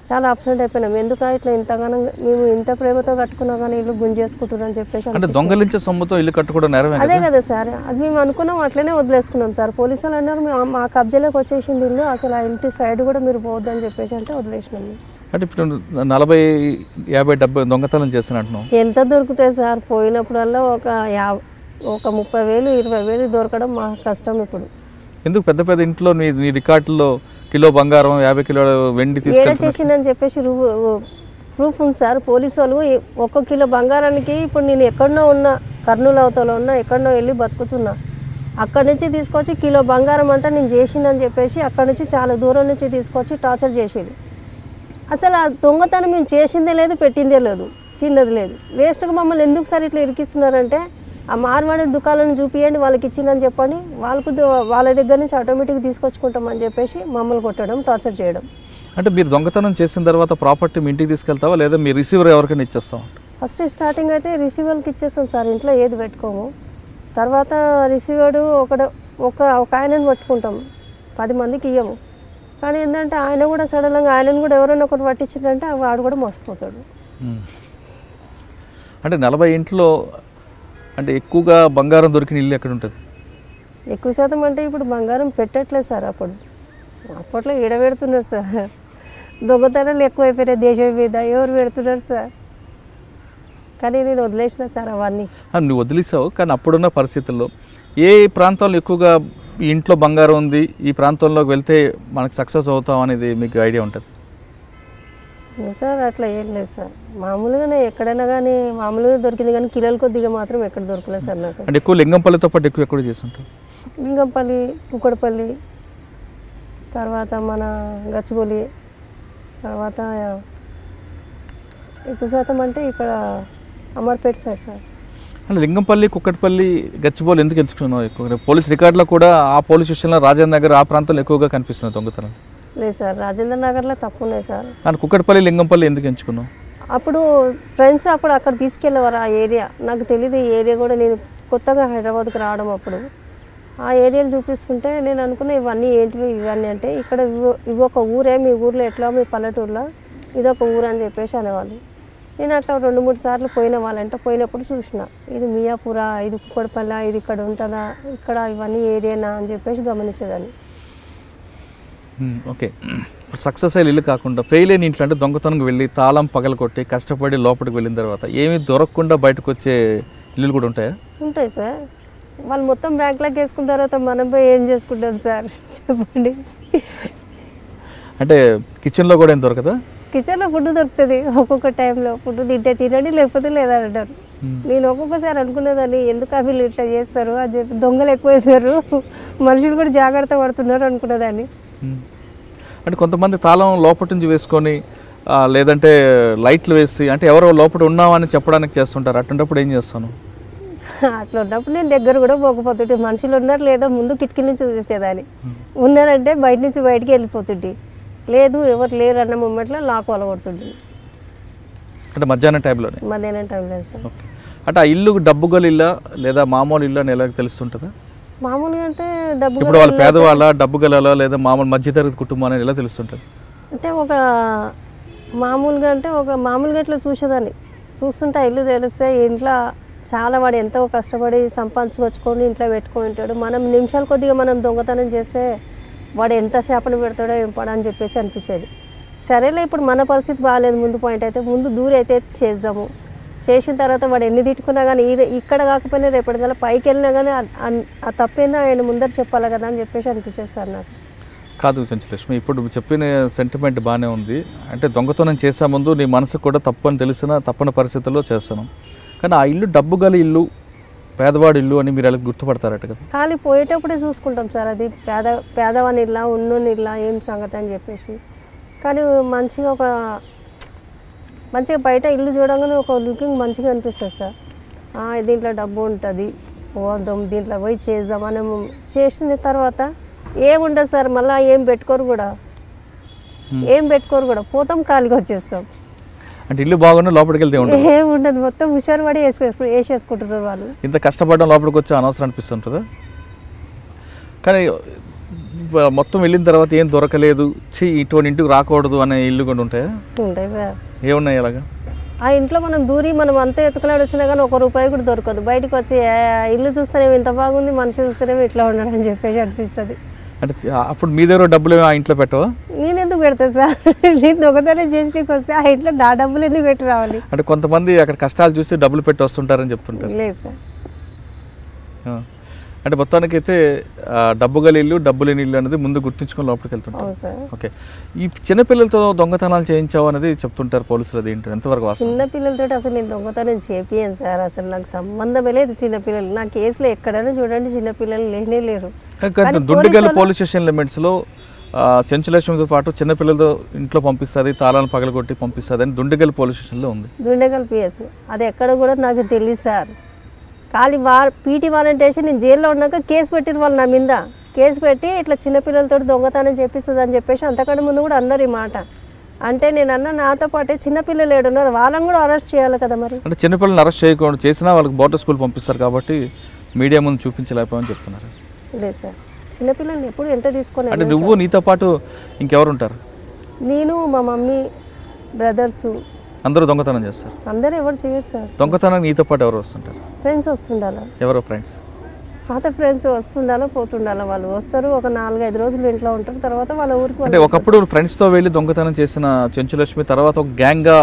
చాలా అప్సెట్ అయిపోయినాం. ఎందుకు ఇట్లా ఇంతగానో మేము ఇంత ప్రేమతో కట్టుకున్నా కానీ ఇల్లు గుంజేసుకుంటున్నారని చెప్పేసి. అంటే దొంగలించే సొమ్ముతో ఇల్లు కట్టుకోవడం నేరమే? అదే కదా సార్, అది మేము అనుకున్నాం, అట్లనే వదిలేసుకున్నాం సార్. పోలీసు వాళ్ళు అన్నారు మా కబ్జాలోకి వచ్చేసింది ఇల్లు, అసలు ఆ ఇంటి సైడ్ కూడా మీరు పోవద్దని చెప్పేసి అంటే వదిలేసినాం. అంటే ఇప్పుడు 40-50-70 దొంగతనం చేస్తున్నట్టు ఎంత దొరుకుతాయి సార్? పోయినప్పుడల్లా ఒక 30,000-20,000 దొరకడం మా కష్టం ఇప్పుడు. ఎందుకు పెద్ద ఇంట్లో నీ రికార్డుల్లో కిలో బంగారం 50 కిలోల వెండి చేసిందని చెప్పేసి ప్రూఫ్ ఉంది సార్. పోలీసు వాళ్ళు 1 కిలో బంగారానికి ఇప్పుడు నేను ఎక్కడనో ఉన్నా, కర్నూలు అవతల ఉన్నా, ఎక్కడనో వెళ్ళి బతుకుతున్నా, అక్కడి నుంచి తీసుకొచ్చి కిలో బంగారం అంటే నేను చేసిందని చెప్పేసి అక్కడి నుంచి చాలా దూరం నుంచి తీసుకొచ్చి టార్చర్ చేసేది. అసలు ఆ దొంగతనం మేము చేసిందే లేదు, పెట్టిందే లేదు, తిన్నది లేదు. వేస్ట్గా మమ్మల్ని ఎందుకు సార్ ఇట్లా ఇరికిస్తున్నారంటే, ఆ మార్వాడి దుకాణాలను చూపియండి, వాళ్ళకి ఇచ్చిందని చెప్పండి, వాళ్ళ దగ్గర నుంచి ఆటోమేటిక్గా తీసుకొచ్చుకుంటామని చెప్పేసి మమ్మల్ని కొట్టడం, టార్చర్ చేయడం. అంటే మీరు దొంగతనం చేసిన తర్వాత ప్రాపర్టీ మీ ఇంటికి తీసుకెళ్తావా లేదా మీ రిసీవర్ ఎవరికైనా ఇచ్చేస్తావా? ఫస్ట్ స్టార్టింగ్ అయితే రిసీవర్కి ఇచ్చేస్తాం సార్, ఇంట్లో ఏది పెట్టుకోము. తర్వాత రిసీవర్డు ఒక ఆయనను పట్టుకుంటాం, 10 మందికి ఇవ్వము. కానీ ఏంటంటే ఆయన కూడా సడన్గా ఆయనను కూడా ఎవరైనా ఒకరు పట్టించారంటే వాడు కూడా మోసపోతాడు. అంటే 40 ఇంట్లో అంటే ఎక్కువగా బంగారం దొరికిన ఇల్లు ఎక్కడ ఉంటుంది? ఎక్కువ శాతం అంటే ఇప్పుడు బంగారం పెట్టట్లేదు సార్. అప్పట్లో పెడుతున్నారు సార్, దొంగతనాలు ఎక్కువైపోయినాయి దేశం మీద, ఎవరు పెడుతున్నారు సార్? కానీ నేను వదిలేసిన సార్ అవన్నీ. నువ్వు వదిలేసావు, కానీ అప్పుడున్న పరిస్థితుల్లో ఏ ప్రాంతాల్లో ఎక్కువగా ఈ ఇంట్లో బంగారం ఉంది, ఈ ప్రాంతంలోకి వెళ్తే మనకు సక్సెస్ అవుతాం అనేది మీకు ఐడియా ఉంటుంది? సార్ అట్లా ఏం లేదు సార్, మామూలుగానే ఎక్కడైనా కానీ మామూలుగా దొరికింది, కానీ కిలోల కొద్దిగా మాత్రం ఎక్కడ దొరకలేదు సార్ నాకు. అంటే ఎక్కువ లింగంపల్లితో పాటు ఎక్కువ ఎక్కడ చేస్తుంటారు? లింగంపల్లి, కుక్కడపల్లి, తర్వాత మన గచ్చిబౌలి, తర్వాత ఎక్కువ శాతం అంటే ఇక్కడ అమర్పేట సైడ్ సార్. అంటే లింగంపల్లి, కుక్కడపల్లి, గచ్చిబౌలి ఎందుకు ఎంచుకున్నావు ఎక్కువ? పోలీస్ రికార్డులో కూడా ఆ పోలీస్ స్టేషన్లో రాజేంద్ర నగర్ ఆ ప్రాంతంలో ఎక్కువగా కనిపిస్తుంది దొంగతనం. లేదు సార్, రాజేంద్ర నగర్లో తక్కువ ఉన్నాయి సార్. కానీ కుక్కడపల్లి, లింగంపల్లి ఎందుకు ఎంచుకున్నావు? అప్పుడు ఫ్రెండ్స్ అక్కడ తీసుకెళ్ళేవారు ఆ ఏరియా, నాకు తెలియదు ఈ ఏరియా కూడా. నేను కొత్తగా హైదరాబాద్కి రావడం అప్పుడు ఆ ఏరియాలు చూపిస్తుంటే నేను అనుకున్నా ఇవన్నీ ఏంటివి ఇవన్నీ అంటే ఇక్కడ ఇవి ఒక ఊరే, మీ ఊర్లో ఎట్లా మీ పల్లెటూరులో ఇదొక ఊరు అని చెప్పేసి అనేవాళ్ళు. నేను అట్లా 2-3 సార్లు పోయిన వాళ్ళంటే పోయినప్పుడు చూసిన ఇది మియాపుర, ఇది కుక్కడపల్లి, ఇది ఇక్కడ ఉంటుందా, ఇక్కడ ఇవన్నీ ఏరియానా అని చెప్పేసి గమనించేదాన్ని. ఓకే, ఇప్పుడు సక్సెస్ అయ్యే ఇల్లు కాకుండా ఫెయిల్ అయిన ఇంట్లో అంటే దొంగతనంకి వెళ్ళి తాళం పగలకొట్టి కష్టపడి లోపలికి వెళ్ళిన తర్వాత ఏమీ దొరకకుండా బయటకు వచ్చే ఇల్లులు కూడా ఉంటాయా? ఉంటాయి సార్. వాళ్ళు మొత్తం బ్యాంక్లోకి వేసుకున్న తర్వాత మనం పోయి ఏం చేసుకుంటాం సార్ చెప్పండి. అంటే కిచెన్లో కూడా ఏం దొరకదా? కిచెన్లో ఫుడ్ దొరుకుతుంది ఒక్కొక్క టైంలో. ఫుడ్ తింటే తినండి లేకపోతే లేదంటారు. నేను ఒక్కొక్కసారి అనుకునేదాన్ని ఎందుకు వీళ్ళు ఇట్లా చేస్తారు అని చెప్పి, దొంగలు ఎక్కువైపోయారు, మనుషులు కూడా జాగ్రత్త పడుతున్నారు అనుకునేదాన్ని. అంటే కొంతమంది తాళం లోపటి నుంచి వేసుకొని లేదంటే లైట్లు వేసి అంటే ఎవరో లోపల ఉన్నామని చెప్పడానికి చేస్తుంటారు. అటువంటిప్పుడు ఏం చేస్తాను? అట్లా ఉన్నప్పుడు నేను దగ్గర కూడా పోకపోతుంటే, మనుషులు ఉన్నారు లేదో ముందు కిటికీ నుంచి చూసేదాన్ని. ఉన్నారంటే బయట నుంచి బయటికి వెళ్ళిపోతుంటే, లేదు ఎవరు లేరు అన్న మూమెంట్లో లాక్ వలగొడుతుంది. అంటే మధ్యాహ్నం టైంలోనే? మధ్యాహ్నం టైంలో సార్. ఓకే, అంటే ఆ ఇల్లు డబ్బు గల ఇల్లా లేదా మామూలు ఇల్లు అని ఎలా తెలుస్తుంటుందా? మామూలుగా అంటే డబ్బు ఇప్పుడు వాళ్ళు పేదవాళ్ళ, డబ్బు గల లేదా మామూలు మధ్యతరగతి కుటుంబం అనేది ఎలా తెలుస్తుంటుంది? అంటే ఒక మామూలుగా అంటే ఒక మామూలుగా ఇట్లా చూసేదాన్ని. చూస్తుంటే ఇల్లు తెలిస్తే ఇంట్లో చాలా వాడు ఎంతో కష్టపడి సంపాదించుకొచ్చుకొని ఇంట్లో పెట్టుకొని ఉంటాడు. మనం నిమిషాలు కొద్దిగా మనం దొంగతనం చేస్తే వాడు ఎంత చేపలు పెడతాడో ఏం పడా అని చెప్పేసి అనిపించేది. సరేలే ఇప్పుడు మన పరిస్థితి బాగాలేదు, ముందు పాయింట్ అయితే ముందు దూరం అయితే చేద్దాము. చేసిన తర్వాత వాడు ఎన్ని తిట్టుకున్నా కానీ ఇక్కడ కాకపోయినా రేపటికల్లా పైకి వెళ్ళినా కానీ ఆ తప్పేందో ఆయన ముందర చెప్పాలి కదా అని చెప్పేసి అనిపించేది సార్ నాకు. కాదు చెంచులక్ష్మి, ఇప్పుడు చెప్పిన సెంటిమెంట్ బాగానే ఉంది. అంటే దొంగతనం చేసే ముందు నీ మనసు కూడా తప్పు అని తెలిసిన తప్పని పరిస్థితుల్లో చేస్తాను. కానీ ఆ ఇల్లు డబ్బు గల ఇల్లు, పేదవాడి ఇల్లు అని మీరు ఎలా గుర్తుపడతారట కదా? ఖాళీ పోయేటప్పుడే చూసుకుంటాం సార్, అది పేదవాని ఇల్లా ఉన్నోని ఇల్లా ఏం సంగతి అని చెప్పేసి. కానీ మంచిగా బయట ఇల్లు చూడగానే ఒక లుకింగ్ మంచిగా అనిపిస్తుంది సార్. దీంట్లో డబ్బు ఉంటుంది, పోదాం దీంట్లో పోయి చేద్దామని చేసిన తర్వాత ఏముండదు సార్, మళ్ళీ ఏం పెట్టుకోరు కూడా, పోతాం ఖాళీగా వచ్చేస్తాం. అంటే ఇల్లు బాగున్నా లోపలికి వెళ్తే ఏముండదు, మొత్తం హుషారు పడి వేసేసుకుంటున్నారు వాళ్ళు. ఇంత కష్టపడడం లోపలికి వచ్చి అనవసరం అనిపిస్తుంటుందా? కానీ మొత్తం వెళ్ళిన తర్వాత ఏం దొరకలేదు, ఇటువంటి ఇంటికి రాకూడదు అనే ఇల్లు కూడా ఉంటాయా? ఉంటాయి సార్. ఏమున్నాయి అలాగా? ఆ ఇంట్లో మనం మనం అంతా ఎత్తుకులాడి వచ్చినా కానీ ₹1 కూడా దొరకదు. బయటకు వచ్చి ఇల్లు చూస్తేనేమో ఇంత బాగుంది, మనిషి చూస్తేనేమో ఇట్లా ఉన్నాడు అని చెప్పేసి అనిపిస్తుంది. అంటే అప్పుడు మీ దగ్గర డబ్బులు ఆ ఇంట్లో పెట్టవా? నేను ఎందుకు పెడతా సార్, నేను దొంగతనం చేసినకి వస్తే ఆ ఇంట్లో నా డబ్బులు ఎందుకు పెట్టి రావాలి? అంటే కొంతమంది అక్కడ కష్టాలు చూసి డబ్బులు పెట్టి వస్తుంటారని చెప్తుంటారు. లేదు సార్. అంటే మొత్తానికి అయితే డబ్బు గల ఇల్లు, డబ్బు లేని ఇల్లు అనేది ముందు గుర్తుంచుకొని లోపలికి వెళ్తుంటారు. ఓకే, ఈ చిన్నపిల్లలతో దొంగతనాలు చేయించావు అనేది చెప్తుంటారు పోలీసులు, అది ఏంటి ఎంతవరకు? చిన్నపిల్లలతో అసలు నేను దొంగతనం చేపియను సార్, అసలు నాకు సంబంధమే లేదు చిన్నపిల్లలు. నా కేసులో ఎక్కడైనా చూడండి చిన్నపిల్లలు లేనే లేరు. దుండిగల్ పోలీస్ స్టేషన్ లిమిట్స్లో చెంచులక్ష్మితో పాటు చిన్నపిల్లలతో ఇంట్లో పంపిస్తుంది, తాళాలను పగలగొట్టి పంపిస్తుంది అని దుండిగల్ పోలీస్ స్టేషన్లో ఉంది. దుండిగల్ పిఎస్ అది ఎక్కడ కూడా నాకు తెలియదు సార్. ఖాళీ పీటీ వారెంట్ వేసి నేను జైల్లో ఉన్నాక కేసు పెట్టిన వాళ్ళు నా మీద, కేసు పెట్టి ఇట్లా చిన్నపిల్లలతో దొంగతనం చేపిస్తుంది అని చెప్పేసి అంతకంటే ముందు కూడా అన్నారు ఈ మాట. అంటే నేను అన్న నాతో పాటే చిన్నపిల్లలు ఏడున్నారు, వాళ్ళని కూడా అరెస్ట్ చేయాలి కదా. మరి అంటే చిన్నపిల్లల్ని అరెస్ట్ చేయకుండా చేసినా వాళ్ళకి బోర్డర్ స్కూల్ పంపిస్తారు కాబట్టి మీడియా ముందు చూపించలేకపోవని చెప్తున్నారు. లేదు సార్, చిన్నపిల్లల్ని ఎప్పుడు ఎంట తీసుకొని. అంటే నువ్వు నీతో పాటు ఇంకెవరు ఉంటారు? నేను, మా మమ్మీ, బ్రదర్స్ అందరూ దొంగతనం చేస్తారు? అందరూ ఎవరు చేయరు సార్. దొంగతనం నీతో పాటు ఎవరు వస్తుంటారు? ఫ్రెండ్స్ వస్తుండాలా. ఎవరో ఫ్రెండ్స్? పాత ఫ్రెండ్స్ వస్తుండాలా పోతుండాలా. వాళ్ళు వస్తారు, ఒక 4-5 రోజులు ఇంట్లో ఉంటారు, తర్వాత వాళ్ళ ఊరికి. అంటే ఒకప్పుడు ఫ్రెండ్స్తో వెళ్ళి దొంగతనం చేసిన చెంచులక్ష్మి తర్వాత ఒక గ్యాంగ్గా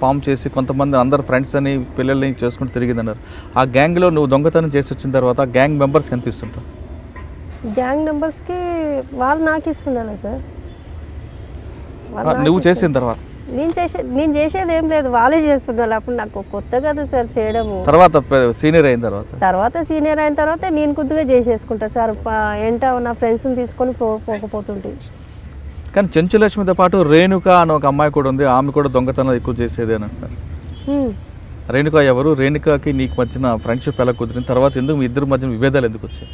ఫామ్ చేసి కొంతమంది అందరు ఫ్రెండ్స్ అని పిల్లల్ని చేసుకుంటూ తిరిగిందన్నారు. ఆ గ్యాంగ్లో నువ్వు దొంగతనం చేసి వచ్చిన తర్వాత గ్యాంగ్ మెంబర్స్కి ఎంత ఇస్తుంటావు? గ్యాంగ్ మెంబర్స్కి వాళ్ళు నాకు ఇస్తుండాలా సార్. నువ్వు చేసిన తర్వాత? నేను చేసేది ఏం లేదు, వాళ్ళే చేస్తుండాలి. అప్పుడు నాకు కొత్త కదా సార్ చేయడము. తర్వాత సీనియర్ అయిన తర్వాత నేను కొద్దిగా చేసేసుకుంటా సార్. ఏంట నా ఫ్రెండ్స్ని తీసుకొని పోకపోతుంటే. కానీ చెంచులక్ష్మితో పాటు రేణుక అని ఒక అమ్మాయి కూడా ఉంది, ఆమె కూడా దొంగతనం ఎక్కువ చేసేది అని అంటారు. రేణుక ఎవరు? రేణుకకి నీకు మధ్యన ఫ్రెండ్షిప్ ఎలా కుదిరిన తర్వాత ఎందుకు మీ ఇద్దరి మధ్యన విభేదాలు ఎందుకు వచ్చాయి?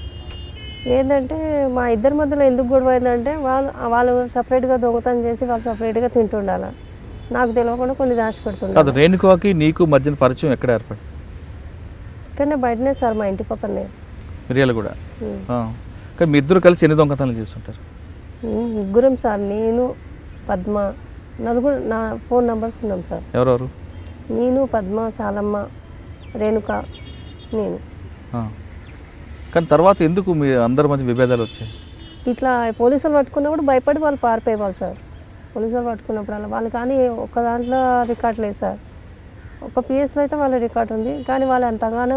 ఏంటంటే మా ఇద్దరి మధ్యలో ఎందుకు గొడవ అయిందంటే వాళ్ళు సపరేట్గా దొంగతనం చేసి వాళ్ళు సపరేట్గా తింటుండాలి, నాకు తెలియకుండా కొన్ని దాచిపెడుతుంది. కాదు, రేణుకకి నీకు మధ్యన పరిచయం ఎక్కడ ఏర్పడింది? ఇక్కడనే బయటనే సార్, మా ఇంటి పక్కనే. మిర్యాలగూడ. కానీ మీ ఇద్దరు కలిసి ఎన్ని దొంగతనాలు చేస్తుంటారు? ముగ్గురం సార్, నేను పద్మ, నలుగురు. నా ఫోన్ నెంబర్స్ ఉన్నాం సార్. ఎవరెవరు? నేను, పద్మ, సాలమ్మ, రేణుక, నేను. కానీ తర్వాత ఎందుకు మీ అందరి మధ్య విభేదాలు వచ్చాయి? ఇట్లా పోలీసులు పట్టుకున్నప్పుడు భయపడి వాళ్ళు పారిపోయేవాళ్ళు సార్. పోలీసులు పట్టుకున్నప్పుడు వాళ్ళు కానీ ఒక్క దాంట్లో రికార్డ్ లేదు సార్. ఒక పిఎస్లో అయితే వాళ్ళ రికార్డ్ ఉంది, కానీ వాళ్ళు ఎంతగానో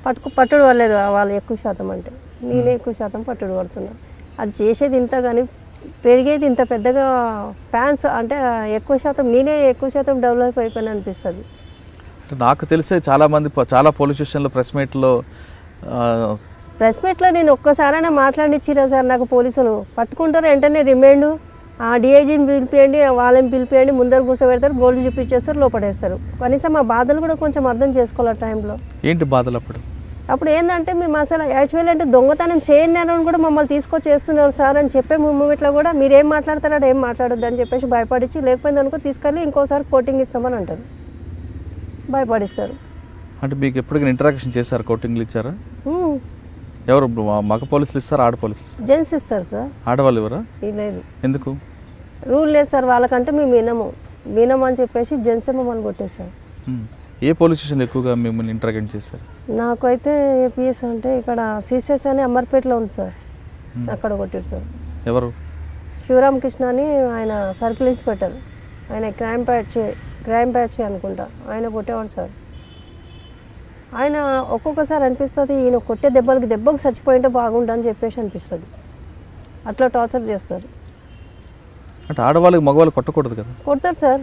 పట్టుడు పడలేదు. వాళ్ళు ఎక్కువ శాతం అంటే నేనే ఎక్కువ శాతం పట్టుడు పడుతున్నాను. అది చేసేది ఇంత కానీ పెరిగేది ఇంత పెద్దగా ఫ్యాన్స్ అంటే ఎక్కువ శాతం నేనే ఎక్కువ శాతం డెవలప్ అయిపోయినా అనిపిస్తుంది. నాకు తెలిసే చాలామంది చాలా పోలీస్ స్టేషన్లో ప్రెస్ మీట్లో నేను ఒక్కసారైనా మాట్లాడిచ్చిరా సార్. నాకు పోలీసులు పట్టుకుంటారు, వెంటనే రిమైండ్ డిఐజీని పిలిపియండి, వాళ్ళని పిలిపియండి, ముందర కూర్చోబెడతారు, గోల్డ్ చూపించేస్తారు, లోపడేస్తారు. కనీసం మా బాధలు కూడా కొంచెం అర్థం చేసుకోవాలి టైంలో. ఏంటి బాధలు? అప్పుడు ఏంటంటే మేము అసలు యాక్చువల్లీ అంటే దొంగతనం చేయని కూడా మమ్మల్ని తీసుకొచ్చి చేస్తున్నారు సార్ అని చెప్పే మూమెంట్లో కూడా మీరు ఏం మాట్లాడతారో ఏం మాట్లాడొద్దు అని చెప్పేసి భయపడించి, లేకపోయింది అనుకో తీసుకెళ్ళి ఇంకోసారి కోటింగ్ ఇస్తామని అంటారు, భయపడిస్తారు. అంటే మీకు ఎప్పటికైనా ఇంటరాక్షన్ చేశారు? కోటింగ్లు ఇచ్చారా? ఎవరు? మగ పోలీసులు ఇస్తారా, ఆడ పోలీసులు? జెంట్స్ ఇస్తారు సార్. ఆడవాళ్ళు ఎవరా? లేదు. ఎందుకు? రూల్ లేదు సార్ వాళ్ళకంటే మేము వినము అని చెప్పేసి జెంట్సే మమ్మల్ని కొట్టేశారు. ఏ పోలీస్ స్టేషన్ ఎక్కువగా మిమ్మల్ని ఇంటరాక్ట్ చేశారు? నాకైతే ఏపీఎస్ అంటే ఇక్కడ సిసిఎస్ అని అమర్పేటలో ఉంది సార్, అక్కడ కొట్టారు సార్. ఎవరు? శివరామకృష్ణ అని ఆయన సర్కిల్ ఇన్స్పెక్టర్, ఆయన క్రైమ్ బ్యాచ్ అనుకుంటా, ఆయన కొట్టేవాడు సార్. ఆయన ఒక్కొక్కసారి అనిపిస్తుంది ఈయన కొట్టే దెబ్బకు చచ్చిపోయింటే బాగుండని చెప్పేసి అనిపిస్తుంది. అట్లా టార్చర్ చేస్తారు. అంటే ఆడవాళ్ళకి మగవాళ్ళు కొట్టకూడదు కదా? కొడతారు సార్,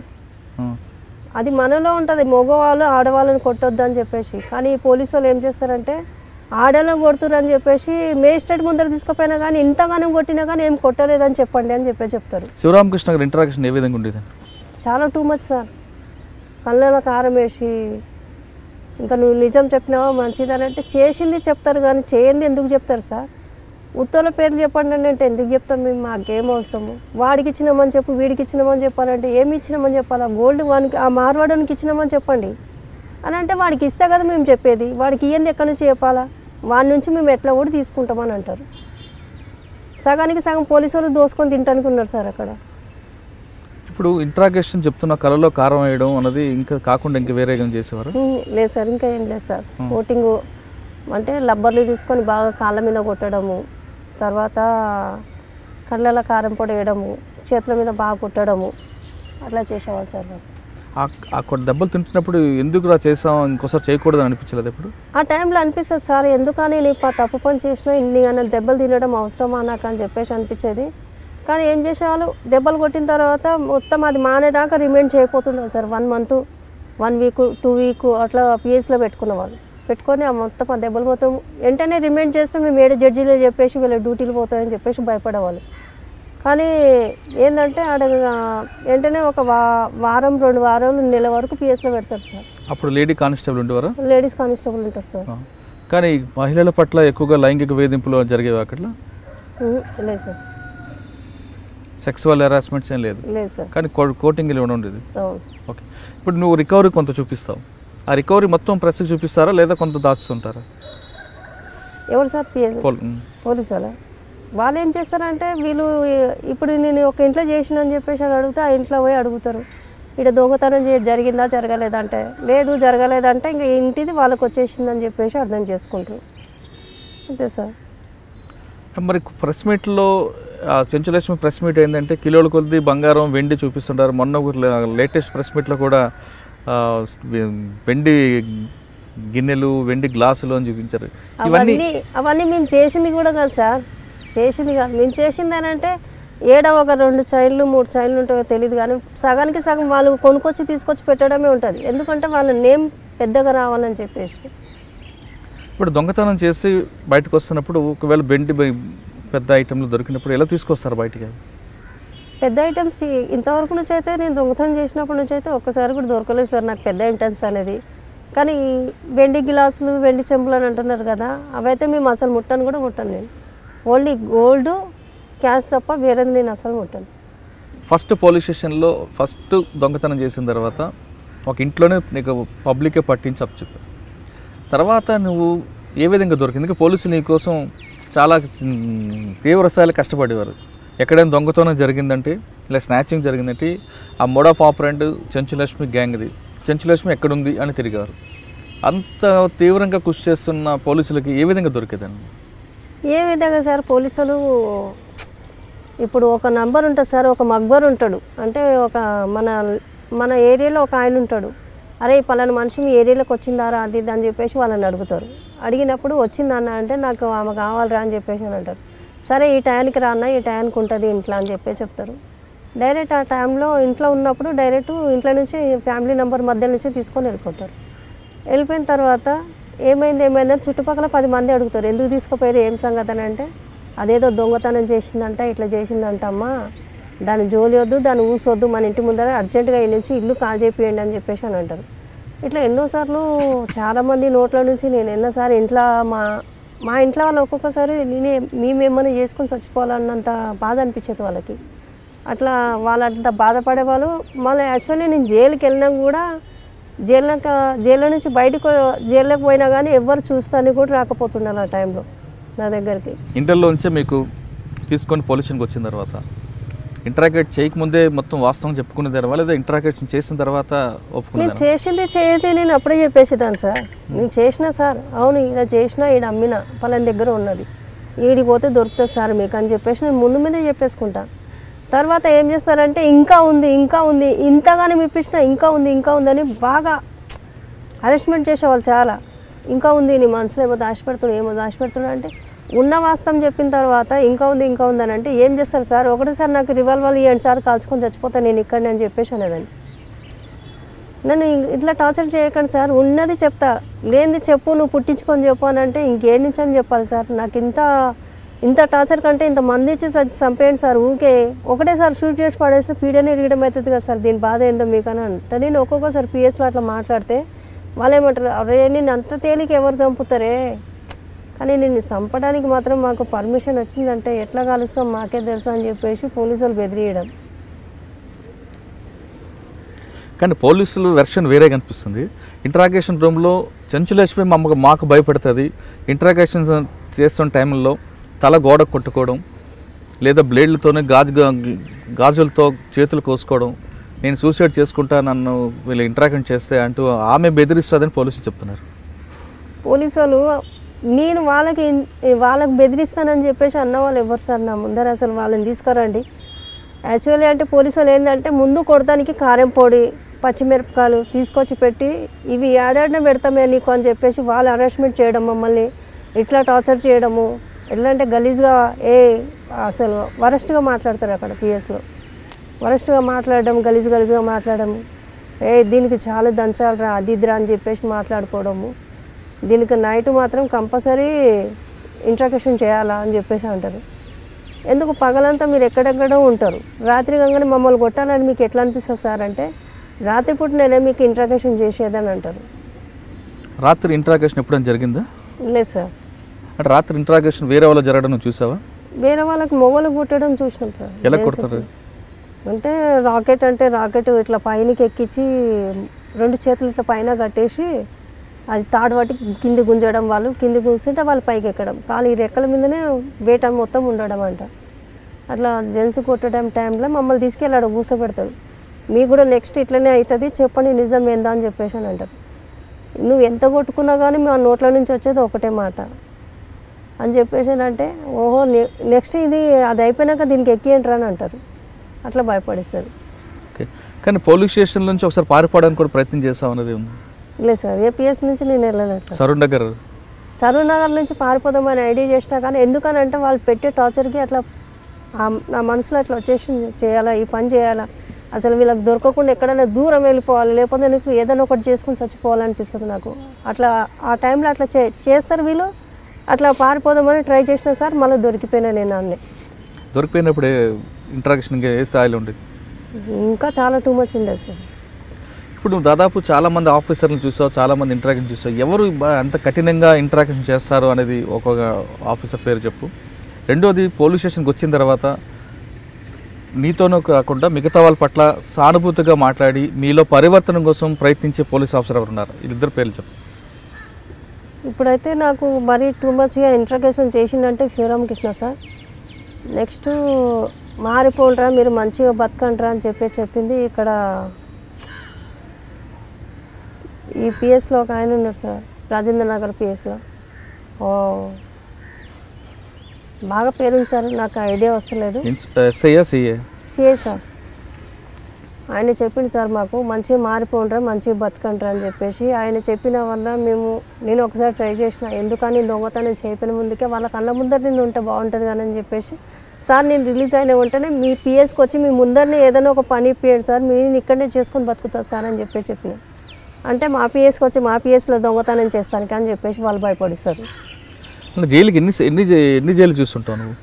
అది మనలో ఉంటుంది. మగవాళ్ళు ఆడవాళ్ళని కొట్టొద్దు అని చెప్పేసి. కానీ పోలీసు వాళ్ళు ఏం చేస్తారంటే ఆడలను కొడుతురు అని చెప్పేసి మేజిస్ట్రేట్ ముందర తీసుకుపోయినా కానీ ఇంతగానం కొట్టినా కానీ ఏం కొట్టలేదని చెప్పండి అని చెప్తారు. శివరామకృష్ణ గారి ఇంటరాక్షన్ ఏ విధంగా ఉండేది? చాలా టూ మచ్ సార్. కళ్ళలో కారం వేసి ఇంకా నువ్వు నిజం చెప్పినావా మంచిదని అంటే చేసింది చెప్తారు కానీ చేయంది ఎందుకు చెప్తారు సార్? ఉత్తోళ్ళ పేర్లు చెప్పండి అంటే ఎందుకు చెప్తాం మేము, మాకేం అవసరము? వాడికి ఇచ్చినామని చెప్పు, వీడికి ఇచ్చినామని చెప్పాలంటే ఏమి ఇచ్చినామని చెప్పాలా? గోల్డ్ వానికి ఆ మార్వాడానికి ఇచ్చినామని చెప్పండి అని అంటే వాడికి ఇస్తే కదా మేము చెప్పేది. వాడికి ఇయ్యంది ఎక్కడి నుంచి చెప్పాలా? వాడి నుంచి మేము ఎట్లా కూడా తీసుకుంటామని అంటారు. సగానికి సగం పోలీసు వాళ్ళు దోసుకొని తింటానికి ఉన్నారు సార్ అక్కడ. ఇప్పుడు ఇంట్రాగేషన్ చెప్తున్న కళలో కారం వేయడం అన్నది ఇంకా కాకుండా ఇంకా వేరే ఏం చేసేవారు? లేదు సార్, ఇంకా ఏం లేదు సార్. కోటింగ్ అంటే లబ్బర్లు తీసుకొని బాగా కాళ్ళ మీద కొట్టడము, తర్వాత కళ్ళలో కారం పొడి వేయడము, చేతుల మీద బాగా కొట్టడము, అట్లా చేసేవాళ్ళు సార్. ఆ దెబ్బలు తింటున్నప్పుడు ఎందుకు రా చేసాం, ఇంకోసారి చేయకూడదు అనిపించలేదు? ఎప్పుడు ఆ టైంలో అనిపిస్తుంది సార్, ఎందుకని నేను తప్పు పని చేసినా ఇన్ని అన్న దెబ్బలు తినడం అవసరమా నాకు అని చెప్పేసి అనిపించేది. కానీ ఏం చేసేవాళ్ళు, దెబ్బలు కొట్టిన తర్వాత మొత్తం అది మానేదాకా remind చేయకపోతున్నాను sir. 1 month 1 week 2 week అట్లా పిఎస్లో పెట్టుకునేవాళ్ళు. పెట్టుకొని ఆ మొత్తం ఆ దెబ్బలు మొత్తం వెంటనే రిమైండ్ చేస్తే మేము 7 జడ్జీలు చెప్పేసి వీళ్ళ డ్యూటీలు పోతాయని చెప్పేసి భయపడేవాళ్ళు. కానీ ఏంటంటే ఆడ వెంటనే ఒక వారం 2 వారాలు నెల వరకు పిఎస్లో పెడతారు సార్. అప్పుడు లేడీ కానిస్టేబుల్ ఉండేవారు? లేడీస్ కానిస్టేబుల్ ఉంటారు సార్. కానీ మహిళల పట్ల ఎక్కువగా లైంగిక వేధింపులు జరిగేవి అక్కడ? లేదు సార్. సెక్సువల్ హెరాస్మెంట్స్ ఏం లేదు? లేదు సార్. కానీ కోటింగ్లు ఉండేది. ఓకే. ఇప్పుడు నువ్వు రికవరీ కొంత చూపిస్తావు, ఆ రికవరీ మొత్తం ప్రెస్కి చూపిస్తారా లేదా కొంత దాచుతుంటారా? ఎవరు సార్? పోలీసు వాళ్ళ. వాళ్ళు ఏం చేస్తారంటే వీళ్ళు ఇప్పుడు నేను ఒక ఇంట్లో చేసిన అని చెప్పేసి అని అడిగితే ఆ ఇంట్లో పోయి అడుగుతారు, ఇక్కడ దొంగతనం జరిగిందా జరగలేదంటే లేదు జరగలేదంటే ఇంకా ఇంటిది వాళ్ళకి వచ్చేసిందని చెప్పేసి అర్థం చేసుకుంటారు, అంతే సార్. మరి ప్రెస్ మీట్లో చెంచులక్ష్మి ప్రెస్ మీట్ ఏంటంటే కిలోల కొద్ది బంగారం వెండి చూపిస్తుంటారు. మొన్న లేటెస్ట్ ప్రెస్ మీట్లో కూడా వెండి గిన్నెలు వెండి గ్లాసులు అని చూపించారు. అవన్నీ మేము చేసింది కూడా కాదు సార్, చేసింది కాదు. మేము చేసింది అని అంటే ఏడ ఒక 2 చైన్లు 3 చైన్లు ఉంటాయో తెలియదు కానీ సగానికి సగం వాళ్ళు కొనుక్కొచ్చి తీసుకొచ్చి పెట్టడమే ఉంటుంది. ఎందుకంటే వాళ్ళ నేమ్ పెద్దగా రావాలని చెప్పేసి. ఇప్పుడు దొంగతనం చేసి బయటకు వస్తున్నప్పుడు ఒకవేళ వెండి పెద్ద ఐటెంలు దొరికినప్పుడు ఎలా తీసుకొస్తారు బయటికి? పెద్ద ఐటమ్స్ ఇంతవరకు నుంచి అయితే నేను దొంగతనం చేసినప్పటి నుంచి అయితే ఒక్కసారి కూడా దొరకలేదు సార్ నాకు పెద్ద ఐటమ్స్ అనేది. కానీ వెండి గ్లాసులు వెండి చెంబులు అని అంటున్నారు కదా, అవైతే మేము అసలు ముట్టను నేను. ఓన్లీ గోల్డ్ క్యాష్ తప్ప వేరేది నేను అసలు ముట్టాను. ఫస్ట్ పోలీస్ స్టేషన్లో ఫస్ట్ దొంగతనం చేసిన తర్వాత ఒక ఇంట్లోనే నీకు పబ్లికే పట్టించి అప్పచెప్పారు. తర్వాత నువ్వు ఏ విధంగా దొరికింది? ఎందుకంటే పోలీసులు నీ కోసం చాలా తీవ్ర స్థాయిలో కష్టపడేవారు. ఎక్కడైనా దొంగతనం జరిగిందంటే ఇలా స్నాచింగ్ జరిగిందంటే ఆ మోడ్ ఆఫ్ ఆపరెంట్ చెంచులక్ష్మి గ్యాంగ్ది, చెంచులక్ష్మి ఎక్కడుంది అని తిరిగారు. అంత తీవ్రంగా కృషి చేస్తున్న పోలీసులకి ఏ విధంగా దొరికేదండి? ఏ విధంగా సార్ పోలీసులు ఇప్పుడు ఒక నంబర్ ఉంటుంది సార్, ఒక మక్బర్ ఉంటాడు, అంటే ఒక మన మన ఏరియాలో ఒక ఆయన ఉంటాడు, అరే పలానా మనిషి మీ ఏరియాలోకి వచ్చిందారా అది ఇది అని చెప్పేసి వాళ్ళని అడుగుతారు. అడిగినప్పుడు వచ్చిందన్న అంటే నాకు ఆమె కావాలరా అని చెప్పేసి అని అంటారు. సరే ఈ టైంకి రా అన్న, ఈ టైంకి ఉంటుంది ఇంట్లో అని చెప్పేసి చెప్తారు. డైరెక్ట్ ఆ టైంలో ఇంట్లో ఉన్నప్పుడు డైరెక్ట్ ఇంట్లో నుంచి ఫ్యామిలీ నెంబర్ మధ్య నుంచి తీసుకొని వెళ్ళిపోతారు. వెళ్ళిపోయిన తర్వాత ఏమైందని చుట్టుపక్కల 10 మంది అడుగుతారు, ఎందుకు తీసుకుపోయారు ఏం సంగతి అని అంటే అదేదో దొంగతనం చేసిందంట, ఇట్లా చేసిందంట అమ్మా, దాని జోలి వద్దు, దాన్ని ఊసొద్దు, మన ఇంటి ముందర అర్జెంటుగా ఈ నుంచి ఇల్లు కాల్ చేపియండి అని చెప్పేసి అని అంటారు. ఇట్లా ఎన్నోసార్లు చాలామంది నోట్ల నుంచి నేను ఎన్నోసారి ఇంట్లో మా ఇంట్లో వాళ్ళు ఒక్కొక్కసారి మేమేమన్నా చేసుకొని చచ్చిపోవాలన్నంత బాధ అనిపించేది వాళ్ళకి. అట్లా వాళ్ళంత బాధపడేవాళ్ళు. మళ్ళీ యాక్చువల్లీ నేను జైలుకి వెళ్ళినా కూడా జైల్లో నుంచి బయటకు జైల్లోకి పోయినా కానీ ఎవరు చూస్తాను కూడా రాకపోతున్నారు ఆ టైంలో నా దగ్గరికి. ఇంటర్లోంచే మీకు తీసుకొని పోలీసునికి వచ్చిన తర్వాత ఇంటరాగేట్ చేయకముందే మొత్తం వాస్తవం చెప్పుకునేదారు, లేదా ఇంటరాగేషన్ చేసిన తర్వాత ఒప్పుకున్నారు? నేను చేసింది చేయదే నేను అప్పుడే చెప్పేసేదాన్ని సార్. నేను చేసిన సార్, అవును ఇలా చేసినా ఈడ అమ్మిన పలాని దగ్గర ఉన్నది, ఈడికి పోతే దొరుకుతుంది సార్ మీకు అని చెప్పేసి నేను ముందు మీదే చెప్పేసుకుంటాను. తర్వాత ఏం చేస్తారంటే ఇంకా ఉంది ఇంతగానే ఇప్పించిన ఇంకా ఉంది అని బాగా హరాస్మెంట్ చేసేవాళ్ళు చాలా. ఇంకా ఉంది నీ మనసులో ఏమో దాచిపెడుతున్నా అంటే ఉన్న వాస్తవం చెప్పిన తర్వాత ఇంకా ఉంది అని అంటే ఏం చేస్తారు సార్, ఒకటేసారి నాకు రివాల్వర్ ఇవ్వండి సార్, కాల్చుకొని చచ్చిపోతాను నేను ఇక్కడనే అని చెప్పేసి అనేదాన్ని. నన్ను ఇట్లా టార్చర్ చేయకండి సార్, ఉన్నది చెప్తా, లేనిది చెప్పు, నువ్వు పుట్టించుకొని చెప్పు అని అంటే ఇంకేం నుంచి అని చెప్పాలి సార్. నాకు ఇంత టార్చర్ కంటే ఇంత మంది ఇచ్చి చంపేయండి సార్, ఊకే ఒకటేసారి షూట్ చేసి పడేస్తే పీడనే రీయడం అవుతుంది కదా సార్, దీని బాధ ఏందో మీకు అని అంటే నేను ఒక్కొక్కసారి పిఎస్లో అట్లా మాట్లాడితే వాళ్ళు ఏమంటారు, అరే నేను అంత తేలిక ఎవరు చంపుతారే, కానీ నేను చంపడానికి మాత్రం మాకు పర్మిషన్ వచ్చిందంటే ఎట్లా కాలుస్తాం మాకే తెలుసు అని చెప్పేసి పోలీసులు బెదిరియడం. కానీ పోలీసులు వెర్షన్ వేరే కనిపిస్తుంది. ఇంటరాగేషన్ రూమ్లో చెంచులక్ష్మి మాకు భయపడుతుంది, ఇంటరాగేషన్ చేస్తున్న టైంలో తల గోడ కొట్టుకోవడం, లేదా బ్లేడ్లతోనే గాజులతో చేతులు కోసుకోవడం, నేను సూసైడ్ చేసుకుంటా నన్ను వీళ్ళు ఇంటరాక్ట్ చేస్తే అంటూ ఆమె బెదిరిస్తుందని పోలీసులు చెప్తున్నారు. పోలీసులు నేను వాళ్ళకి బెదిరిస్తానని చెప్పేసి అన్న వాళ్ళు ఎవరు సార్ నా ముందర, అసలు వాళ్ళని తీసుకురండి. యాక్చువల్లీ అంటే పోలీసు వాళ్ళు ఏంటంటే ముందు కొడతానికి కారం పొడి పచ్చిమిరపకాయలు తీసుకొచ్చి పెట్టి ఇవి ఏడాడిన పెడతామే నీకు అని చెప్పేసి వాళ్ళు హరాస్మెంట్ చేయడం, మమ్మల్ని ఇట్లా టార్చర్ చేయడము, ఎట్లా అంటే గలీజ్గా అసలు వరస్ట్గా మాట్లాడతారు అక్కడ పిఎస్లో, వరస్ట్గా మాట్లాడడం, గలీజ్గా మాట్లాడము, దీనికి చాలా దంచాలరా అది ఇదిరా అని చెప్పేసి మాట్లాడుకోవడము, దీనికి నైట్ మాత్రం కంపల్సరీ ఇంట్రాగేషన్ చేయాలా అని చెప్పేసి అంటారు. ఎందుకు పగలంతా మీరు ఎక్కడెక్కడో ఉంటారు, రాత్రి కాగానే మమ్మల్ని కొట్టాలని మీకు ఎట్లా అనిపిస్తుంది సార్ అంటే రాత్రిపూట నేనే మీకు ఇంట్రాగేషన్ చేసేదని అంటారు. రాత్రి ఇంట్రాగేషన్ ఎప్పుడైనా జరిగిందా? లేదు సార్. అంటే రాత్రి ఇంట్రాగేషన్ వేరే వాళ్ళు జరగడం చూసావా? వేరే వాళ్ళకి మొగలు కుట్టడం చూసినాం సార్. ఎలా కొడతారు అంటే రాకెట్ ఇట్లా పైనకి ఎక్కించి 2 చేతులు ఇట్లా పైన కట్టేసి అది తాడు పట్టి కింది గుంజడం, వాళ్ళు కింది గుంజుతుంటే వాళ్ళు పైకి ఎక్కడం, కాలు ఈ రెక్కల మీదనే వేట మొత్తం ఉండడం అంట. అట్లా జెంట్స్ కొట్టడం టైంలో మమ్మల్ని తీసుకెళ్ళాడు కూర్చోబెడతాడు, మీకు కూడా నెక్స్ట్ ఇట్లనే అవుతుంది చెప్పండి నిజం ఏందా అని చెప్పేసి అని అంటారు. నువ్వు ఎంత కొట్టుకున్నా కానీ మా నోట్ల నుంచి వచ్చేది ఒకటే మాట అని చెప్పేసి అంటే ఓహో నెక్స్ట్ అది అయిపోయినాక దీనికి ఎక్కియంటారు అని అంటారు. అట్లా భయపడిస్తారు. ఓకే, కానీ పోలీస్ స్టేషన్ నుంచి ఒకసారి పారిపోవడానికి కూడా ప్రయత్నం చేస్తాం అనేది ఉంది? లేదు సార్, ఏపీఎస్ నుంచి నేను వెళ్ళలేదు సార్. సరూర్ నగర్ నుంచి పారిపోదామని ఐడియా చేసినా కానీ ఎందుకనంటే వాళ్ళు పెట్టే టార్చర్కి అట్లా నా మనసులో అట్లా వచ్చేసి చేయాలా, ఈ పని చేయాలా, అసలు వీళ్ళకి దొరకకుండా ఎక్కడైనా దూరం వెళ్ళిపోవాలి, లేకపోతే నీకు ఏదైనా ఒకటి చేసుకుని చచ్చిపోవాలనిపిస్తుంది నాకు. అట్లా ఆ టైంలో అట్లా చేస్తారు వీళ్ళు. అట్లా పారిపోదామని ట్రై చేసిన సార్, మళ్ళీ దొరికిపోయినా నేను అన్నీ. దొరికిపోయినప్పుడు ఇంట్రాక్షన్ ఏ స్థాయిలో ఉండేది? ఇంకా చాలా టూ మచ్ ఉండేది సార్. ఇప్పుడు నువ్వు దాదాపు చాలామంది ఆఫీసర్లను చూసావు, చాలామంది ఇంటరాక్షన్ చూసావు, ఎవరు అంత కఠినంగా ఇంటరాక్షన్ చేస్తారు అనేది ఒక్కొక్క ఆఫీసర్ పేరు చెప్పు. రెండోది, పోలీస్ స్టేషన్కి వచ్చిన తర్వాత నీతోనూ కాకుండా మిగతా వాళ్ళ పట్ల సానుభూతిగా మాట్లాడి మీలో పరివర్తన కోసం ప్రయత్నించే పోలీస్ ఆఫీసర్ ఎవరు ఉన్నారు? వీళ్ళిద్దరు పేర్లు చెప్పు. ఇప్పుడైతే నాకు మరీ టూ మచ్గా ఇంట్రగేషన్ చేసిందంటే శివరామకృష్ణ సార్. నెక్స్ట్ మారిపోండ్రా మీరు మంచిగా బతకండ్రా అని చెప్పింది. ఇక్కడ ఈ పిఎస్లో ఒక ఆయన ఉన్నారు సార్, రాజేంద్ర నగర్ పిఎస్లో. బాగా పేరుంది సార్, నాకు ఐడియా వస్తలేదు. CA sir. ఆయన చెప్పింది సార్ మాకు మంచిగా మారిపోండ్రా మంచిగా బతకండ్రా అని చెప్పేసి. ఆయన చెప్పిన వల్ల నేను ఒకసారి ట్రై చేసిన, ఎందుకని దొంగతనం చేయకపోయిన ముందుకే వాళ్ళ కళ్ళ ముందర నేను ఉంటే బాగుంటుంది కానీ అని చెప్పేసి, సార్ నేను రిలీజ్ అయిన వెంటనే మీ పిఎస్కి వచ్చి మీ ముందరనే ఏదైనా ఒక పని ఇప్పియండి సార్, నేను ఇక్కడనే చేసుకొని బతుకుతాను సార్ అని చెప్పిన. అంటే మా పిఎస్కి వచ్చి మా పిఎస్లో దొంగతనం చేస్తాను అని చెప్పేసి వాళ్ళు భయపడిస్తారు. జైలుకి ఎన్ని జైలు చూస్తుంటావు నువ్వు?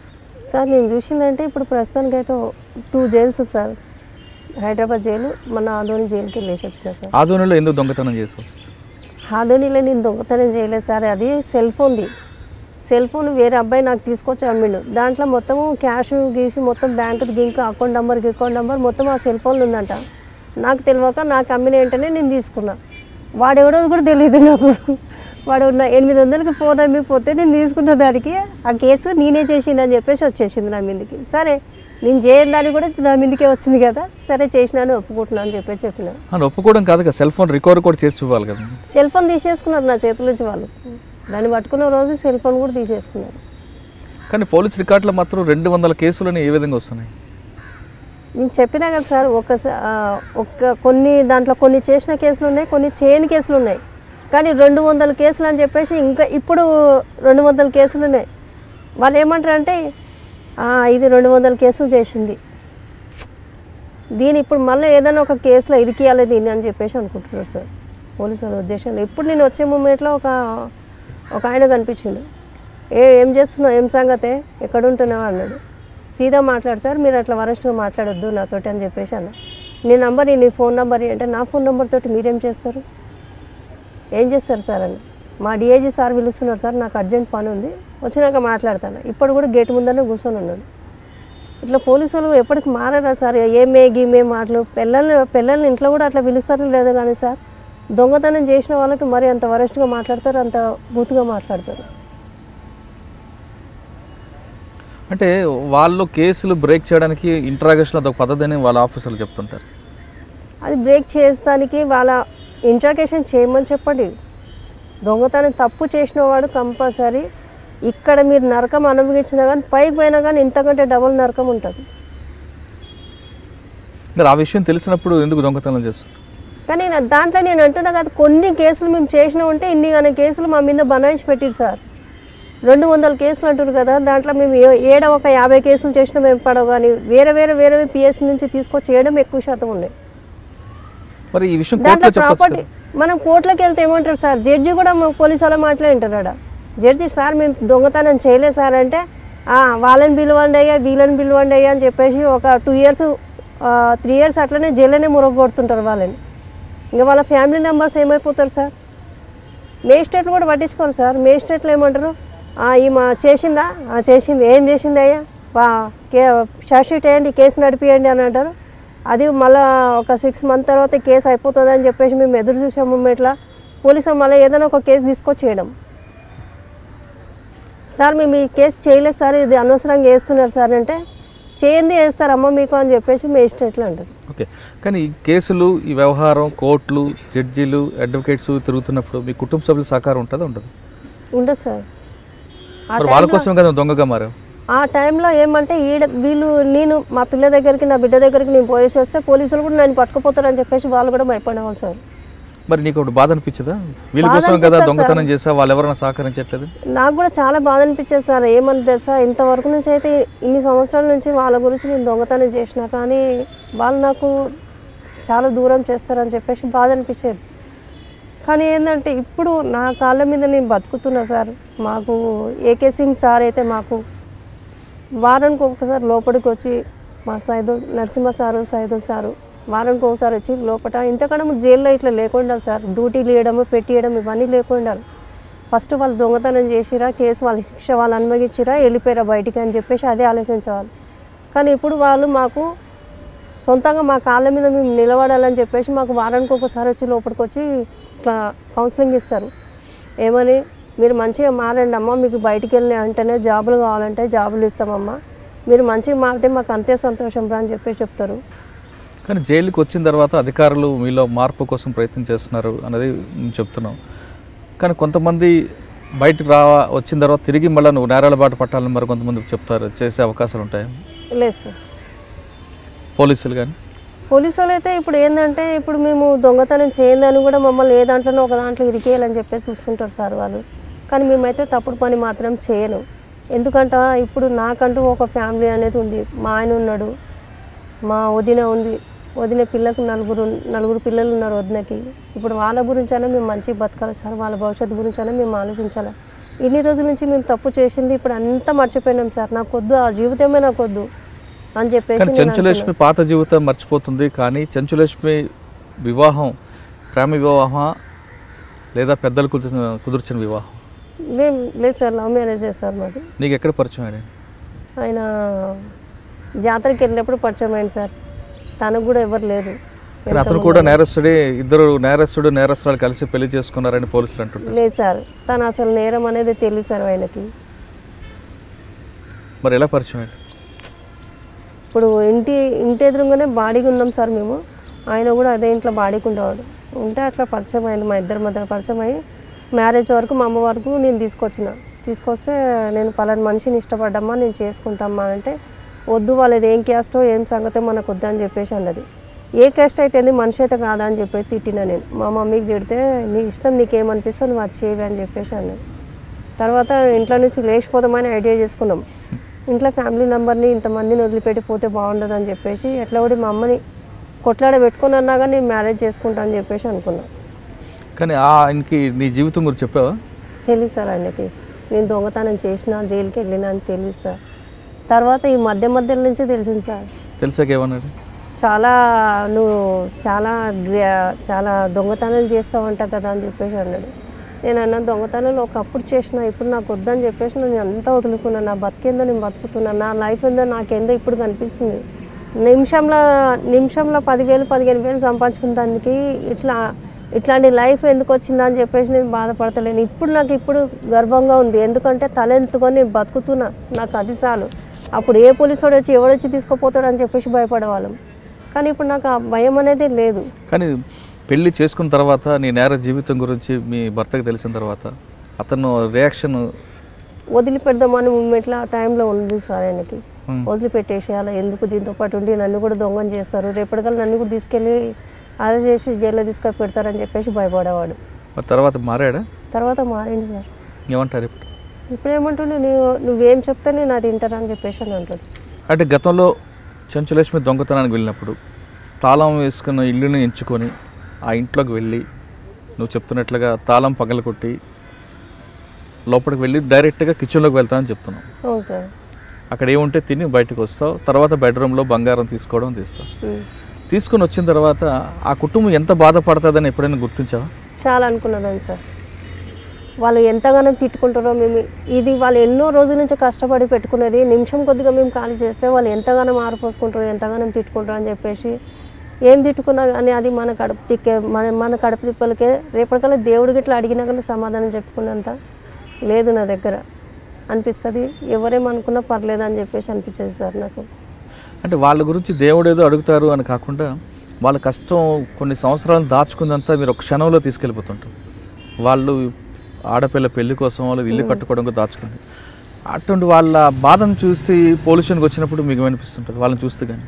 సార్ నేను చూసిందంటే ఇప్పుడు ప్రస్తుతానికి అయితే 2 జైల్స్ సార్. హైదరాబాద్ జైలు, మన ఆదోని జైలుకి వెళ్ళేసి వచ్చిన సార్. ఆదోనిలో ఎందుకు దొంగతనం చేసావు? ఆదోనిలో నేను దొంగతనం చేయలేదు సార్, అది సెల్ ఫోన్ వేరే అబ్బాయి నాకు తీసుకొచ్చి అమ్మిండు. దాంట్లో మొత్తము క్యాష్ గీసి మొత్తం బ్యాంకు అకౌంట్ నెంబర్ మొత్తం ఆ సెల్ ఫోన్లో ఉందంట. నాకు తెలియక నాకు అమ్మిన వెంటనే నేను తీసుకున్నా. వాడెవడో కూడా తెలియదు నాకు. వాడు 800కి ఫోన్ అమ్మిపోతే నేను తీసుకున్న దానికి ఆ కేసు నేనే చేసిందని చెప్పేసి వచ్చేసింది నా మీదకి. సరే నేను చేయని దాన్ని కూడా నా మీదకే వచ్చింది కదా, సరే చేసినాను ఒప్పుకుంటున్నాను అని చెప్పిన. ఒప్పుకోవడం కాదు కదా, సెల్ ఫోన్ రికవర్ కూడా చేసి ఇవ్వాలి కదా. సెల్ ఫోన్ తీసేసుకున్నారు నా చేతుల నుంచి వాళ్ళు. దాన్ని పట్టుకున్న రోజు సెల్ ఫోన్ కూడా తీసేసుకున్నారు. కానీ పోలీస్ రికార్డులో మాత్రం 200 కేసులని ఏ విధంగా వస్తున్నాయి? నేను చెప్పినా కదా సార్, దాంట్లో కొన్ని చేసిన కేసులు ఉన్నాయి, కొన్ని చేయని కేసులు ఉన్నాయి. కానీ 200 కేసులు అని చెప్పేసి ఇంకా ఇప్పుడు 200 కేసులు ఉన్నాయి. వాళ్ళు ఏమంటారు అంటే ఇది 200 కేసులు చేసింది, దీని ఇప్పుడు మళ్ళీ ఏదైనా ఒక కేసులో ఇరికియాలి దీన్ని అని చెప్పేసి అనుకుంటున్నారు సార్ పోలీసుల ఉద్దేశంలో. ఇప్పుడు నేను వచ్చే మూమెంట్లో ఒక ఆయన కనిపించిండు. ఏం చేస్తున్నావు, ఏం సంగతే, ఎక్కడ ఉంటున్నావు అన్నాడు. సీదా మాట్లాడు సార్, మీరు అట్లా వరస్ట్గా మాట్లాడొద్దు నాతోటి అని చెప్పేసి అన్న. నీ ఫోన్ నెంబర్ అంటే నా ఫోన్ నెంబర్ తోటి మీరేం చేస్తారు, ఏం చేస్తారు సార్ అని. మా డిఐజీ సార్ పిలుస్తున్నారు సార్, నాకు అర్జెంట్ పని ఉంది, వచ్చినాక మాట్లాడతాను. ఇప్పుడు కూడా గేట్ ముందరనే కూర్చొని ఉన్నాడు. ఇట్లా పోలీసులు ఎప్పటికి మారారా సార్, గీమే మాటలు. పిల్లల్ని ఇంట్లో కూడా అట్లా పిలుస్తారో లేదో కానీ సార్, దొంగతనం చేసిన వాళ్ళకి మరి అంత వరస్ట్గా మాట్లాడతారు, అంత బూతుగా మాట్లాడతారు. అంటే వాళ్ళు కేసులు బ్రేక్ చేయడానికి ఇంట్రాగేషన్ అదొక పద్ధతి అని వాళ్ళ ఆఫీసర్లు చెప్తుంటారు. అది బ్రేక్ చేస్తానికి వాళ్ళ ఇంట్రాగేషన్ చేయమని చెప్పండి. దొంగతనం తప్పు చేసిన వాడు కంపల్సరీ ఇక్కడ మీరు నరకం అనుభవించినా కానీ పైకి పోయినా కానీ ఇంతకంటే డబుల్ నరకం ఉంటుంది. మరి ఆ విషయం తెలిసినప్పుడు ఎందుకు దొంగతనం చేస్తారు? కానీ దాంట్లో నేను అంటున్నా కదా, కొన్ని కేసులు మేము చేసినా ఉంటే ఇన్ని కానీ కేసులు మా మీద బనాయించి పెట్టారు సార్. 200 కేసులు అంటారు కదా, దాంట్లో మేము ఒక 50 కేసులు చేసినా మేము పడవు. కానీ వేరే పిఎస్ నుంచి తీసుకొచ్చి చేయడం ఎక్కువ శాతం ఉన్నాయి. మరి ఈ విషయం దాంట్లో ప్రాపర్టీ మనం కోర్టులోకి వెళ్తే ఏమంటారు సార్, జడ్జి కూడా పోలీసు వాళ్ళ మాట్లాడింటారు. జడ్జి సార్ మేము దొంగతనం చేయలేదు సార్ అంటే, వాళ్ళని పిలవండి అయ్యా వీళ్ళని పిలవండి అయ్యా అని చెప్పేసి ఒక 2 ఇయర్స్ 3 ఇయర్స్ అట్లనే జైల్లోనే మురగొడుతుంటారు వాళ్ళని. ఇంకా వాళ్ళ ఫ్యామిలీ మెంబర్స్ ఏమైపోతారు సార్. మేజిస్ట్రేట్లు కూడా పట్టించుకోరు సార్. మేజిస్ట్రేట్లు ఏమంటారు, ఈమె చేసిందా, చేసింది, ఏం చేసింది అయ్యా, షార్ట్ షీట్ వేయండి, కేసు నడిపియండి అని అంటారు. అది మళ్ళీ ఒక 6 మంత్ తర్వాత కేసు అయిపోతుంది అని చెప్పేసి మేము ఎదురు చూసాము. ఇట్లా పోలీసులు మళ్ళీ ఏదైనా ఒక కేసు తీసుకొచ్చేయడం. సార్ మేము ఈ కేసు చేయలేదు సార్, ఇది అనవసరంగా వేస్తున్నారు సార్ అంటే, చేయండి వేస్తారమ్మా మీకు అని చెప్పేసి మేజిస్ట్రేట్లు అంటారు. ఓకే, కానీ ఈ కేసులు, ఈ వ్యవహారం, కోర్టులు, జడ్జీలు, అడ్వకేట్స్ తిరుగుతున్నప్పుడు మీ కుటుంబ సభ్యుల సహకారం ఉంటుందా? ఉండదు సార్. వాళ్ళ కోసం కదా దొంగగా మారావు. ఆ టైంలో ఏమంటే నేను మా పిల్ల దగ్గరికి, నా బిడ్డ దగ్గరికి నేను పోయేసి వస్తే పోలీసులు కూడా నన్ను పట్టుకుపోతారని చెప్పేసి వాళ్ళు కూడా భయపడేవాళ్ళు సార్. మరి నీకు ఒకటి బాధ అనిపించదా, వీళ్ళ కోసం కదా దొంగతనం చేసా, వాళ్ళు ఎవరైనా సహకరించట్లేదు? నాకు కూడా చాలా బాధ అనిపించేది సార్. ఏమని తెలుసా, ఇంతవరకు నుంచి అయితే ఇన్ని సంవత్సరాల నుంచి వాళ్ళ గురించి నేను దొంగతనం చేసిన, కానీ వాళ్ళు నాకు చాలా దూరం చేస్తారని చెప్పేసి బాధ అనిపించేది. కానీ ఏంటంటే ఇప్పుడు నా కాళ్ళ మీద నేను బతుకుతున్నా సార్. మాకు ఏకే సింగ్ సార్ అయితే మాకు వారానికి ఒకసారి లోపలికి వచ్చి, మా నరసింహ సారు, సైదుల్ సారు వారానికి ఒకసారి వచ్చి లోపల, ఇంతకన్నా జైల్లో ఇట్లా లేకుండా సార్, డ్యూటీలు వేయడము పెట్టియడం ఇవన్నీ లేకుండా. ఫస్ట్ వాళ్ళు దొంగతనం చేసిరా, కేసు వాళ్ళ శిక్ష వాళ్ళు అనుభవించిరా, వెళ్ళిపోయారా బయటికి అని చెప్పేసి అదే ఆలోచించేవాళ్ళు. కానీ ఇప్పుడు వాళ్ళు మాకు సొంతంగా మా కాళ్ళ మీద మేము నిలబడాలని చెప్పేసి మాకు వారానికి ఒకసారి వచ్చి లోపలికి వచ్చి ఇట్లా కౌన్సిలింగ్ ఇస్తారు. ఏమని, మీరు మంచిగా మారండి అమ్మ, మీకు బయటికి వెళ్ళి అంటేనే జాబులు కావాలంటే జాబులు ఇస్తామమ్మా, మీరు మంచిగా మారితే మాకు అంతే సంతోషం రా అని చెప్పి చెప్తారు. కానీ జైలుకి వచ్చిన తర్వాత అధికారులు మీలో మార్పు కోసం ప్రయత్నం చేస్తున్నారు అనేది నేను చెప్తున్నాం. కానీ కొంతమంది బయటకు వచ్చిన తర్వాత తిరిగి మళ్ళీ నువ్వు నేరాల బాట పట్టాలని మరి కొంతమందికి చెప్తారు, చేసే అవకాశాలు ఉంటాయి. లేదు సార్. పోలీసులు కానీ పోలీసు వాళ్ళు అయితే ఇప్పుడు ఏంటంటే ఇప్పుడు మేము దొంగతనం చేయందని కూడా మమ్మల్ని ఏ దాంట్లోనో ఒక దాంట్లో ఇరికేయాలని చెప్పేసి చూస్తుంటారు సార్ వాళ్ళు. కానీ మేమైతే తప్పుడు పని మాత్రం చేయను. ఎందుకంటే ఇప్పుడు నాకంటూ ఒక ఫ్యామిలీ అనేది ఉంది. మా ఆయన ఉన్నాడు, మా వదిన ఉంది, వదిన పిల్లకు నలుగురు పిల్లలు ఉన్నారు వదినకి. ఇప్పుడు వాళ్ళ గురించైనా మేము మంచిగా బతకాలి సార్, వాళ్ళ భవిష్యత్తు గురించైనా మేము ఆలోచించాలి. ఇన్ని రోజుల నుంచి మేము తప్పు చేసింది ఇప్పుడు అంతా మర్చిపోయినాం సార్, నాకు వద్దు, ఆ జీవితమే నాకు వద్దు అని చెప్పేసి. చెంచులక్ష్మి పాత జీవితం మర్చిపోతుంది, కానీ చెంచులక్ష్మి వివాహం ప్రేమ వివాహం లేదా పెద్దలు కుదుర్చిన వివాహం? లేదు సార్, లవ్ మ్యారేజ్ సార్ మాది. నీకు ఎక్కడ పరిచయం ఆయన? ఆయన జాతరకి వెళ్ళినప్పుడు పరిచయం అయింది సార్, తనకు కూడా ఎవరు లేదు. అతను కూడా నేరస్తుడే, ఇద్దరు నేరస్తురాలు కలిసి పెళ్లి చేసుకున్నారని పోలీసులు అంటున్నారు. లేదు సార్, తను అసలు నేరం అనేది తెలియదు సార్ ఆయనకి. మరి ఎలా పరిచయం? ఇప్పుడు ఇంటి ఎదురుగానే బాడీగా ఉన్నాం సార్ మేము, ఆయన కూడా అదే ఇంట్లో బాడీకి ఉండేవాడు. ఉంటే అట్లా పరిచయం అయింది, మా ఇద్దరి మధ్య పరిచయం అయ్యి మ్యారేజ్ వరకు మా అమ్మ వరకు నేను తీసుకొస్తే నేను పలానా మనిషిని ఇష్టపడ్డమ్మా, నేను చేసుకుంటామ్మా అంటే వద్దు, వాళ్ళది ఏం క్యాస్టో ఏం సంగతో మనకు వద్దని చెప్పేసి అన్నది. ఏ క్యాస్ట్ అయితే మనిషి అయితే కాదా అని చెప్పేసి తిట్టినా నేను. మా మమ్మీకి తిడితే నీ ఇష్టం, నీకేమనిపిస్తే నువ్వు అది చేయవి అని చెప్పేసి అన్నది. తర్వాత ఇంట్లో నుంచి లేచిపోదామని ఐడియా చేసుకున్నాం. ఇంట్లో ఫ్యామిలీ మెంబర్ని ఇంతమందిని వదిలిపెట్టి పోతే బాగుండదు అని చెప్పేసి ఎట్లా కూడా మా అమ్మని కొట్లాడ పెట్టుకుని అన్నాగా నేను మ్యారేజ్ చేసుకుంటా అని చెప్పేసి అనుకున్నా. కానీ ఆయనకి నీ జీవితం గురించి చెప్పావా? తెలియదు సార్ ఆయనకి నేను దొంగతనం చేసిన, జైలుకి వెళ్ళినా అని తెలియదు సార్. తర్వాత ఈ మధ్య నుంచే తెలిసింది సార్. తెలిసాక ఏమన్నాడు? నువ్వు చాలా దొంగతనాలు చేస్తావంట కదా అని చెప్పేసి అన్నాడు. నేను అన్న దొంగతనాలు ఒకప్పుడు చేసిన, ఇప్పుడు నాకు వద్దని చెప్పేసి నేను అంతా వదులుకున్నాను. నా బతికేందో నేను బతుకుతున్నాను, నా లైఫ్ ఏందో నాకేందో ఇప్పుడు కనిపిస్తుంది. నిమిషంలో 10,000 15,000 సంపాదించుకున్న దానికి ఇట్లాంటి లైఫ్ ఎందుకు వచ్చిందా అని చెప్పేసి నేను బాధపడతలేను. ఇప్పుడు గర్వంగా ఉంది, ఎందుకంటే తలెంతుకొని నేను బతుకుతున్నా, నాకు అది చాలు. అప్పుడు ఏ పోలీసు ఎవడొచ్చి తీసుకుపోతాడు అని చెప్పేసి భయపడేవాళ్ళం, కానీ ఇప్పుడు నాకు ఆ భయం అనేది లేదు. కానీ పెళ్లి చేసుకున్న తర్వాత నీ నేర జీవితం గురించి మీ భర్తకు తెలిసిన తర్వాత అతను రియాక్షన్? వదిలిపెడదామని మూమెంట్లో ఆ టైంలో ఉంది సార్ ఆయనకి. వదిలిపెట్టేసేయాలి, ఎందుకు దీంతో పాటు ఉండి నన్ను కూడా దొంగని చేస్తారు, రేపటికల్లా నన్ను కూడా తీసుకెళ్ళి అరెస్ట్ చేసి జైల్లో తీసుకొని పెడతారని చెప్పేసి భయపడేవాడు. తర్వాత మారాడా? తర్వాత మారింది సార్. ఏమంటారు ఇప్పుడు ఏమంటుండే, నువ్వేం చెప్తే నేను అది వింటారని చెప్పేసి అని అంటాడు. అంటే గతంలో చెంచులక్ష్మి దొంగతనానికి వెళ్ళినప్పుడు తాళం వేసుకున్న ఇల్లుని ఎంచుకొని ఆ ఇంట్లోకి వెళ్ళి నువ్వు చెప్తున్నట్లుగా తాళం పగలకొట్టి లోపలికి వెళ్ళి డైరెక్ట్గా కిచెన్లోకి వెళ్తానని చెప్తున్నావు. అవును సార్. అక్కడ ఏముంటే తిని బయటకు వస్తావు, తర్వాత బెడ్రూమ్లో బంగారం తీస్తావు. తీసుకుని వచ్చిన తర్వాత ఆ కుటుంబం ఎంత బాధపడుతుందని ఎప్పుడైనా గుర్తించావా? చాలా అనుకున్నదని సార్. వాళ్ళు ఎంతగానో తిట్టుకుంటారో మేము, ఇది వాళ్ళు ఎన్నో రోజుల నుంచి కష్టపడి పెట్టుకునేది, నిమిషం కొద్దిగా మేము ఖాళీ చేస్తే వాళ్ళు ఎంతగానో మారిపోసుకుంటారు, ఎంతగానో తిట్టుకుంటారు అని చెప్పేసి ఏం తిట్టుకున్నా కానీ అది మన కడుపు తిప్పలకే. రేపటికల్లా దేవుడికి ఇట్లా అడిగినా కానీ సమాధానం చెప్పుకున్నంత లేదు నా దగ్గర అనిపిస్తుంది. ఎవరేమనుకున్నా పర్లేదు అని చెప్పేసి అనిపించేది సార్ నాకు. అంటే వాళ్ళ గురించి దేవుడు ఏదో అడుగుతారు అని కాకుండా వాళ్ళ కష్టం కొన్ని సంవత్సరాలు దాచుకుందంతా మీరు ఒక క్షణంలో తీసుకెళ్ళిపోతుంటారు. వాళ్ళు ఆడపిల్ల పెళ్లి కోసం వాళ్ళు ఇల్లు కట్టుకోవడం దాచుకుంది. అటువంటి వాళ్ళ బాధను చూసి పోలీసునికి వచ్చినప్పుడు మీకు అనిపిస్తుంటుంది వాళ్ళని చూస్తే? కానీ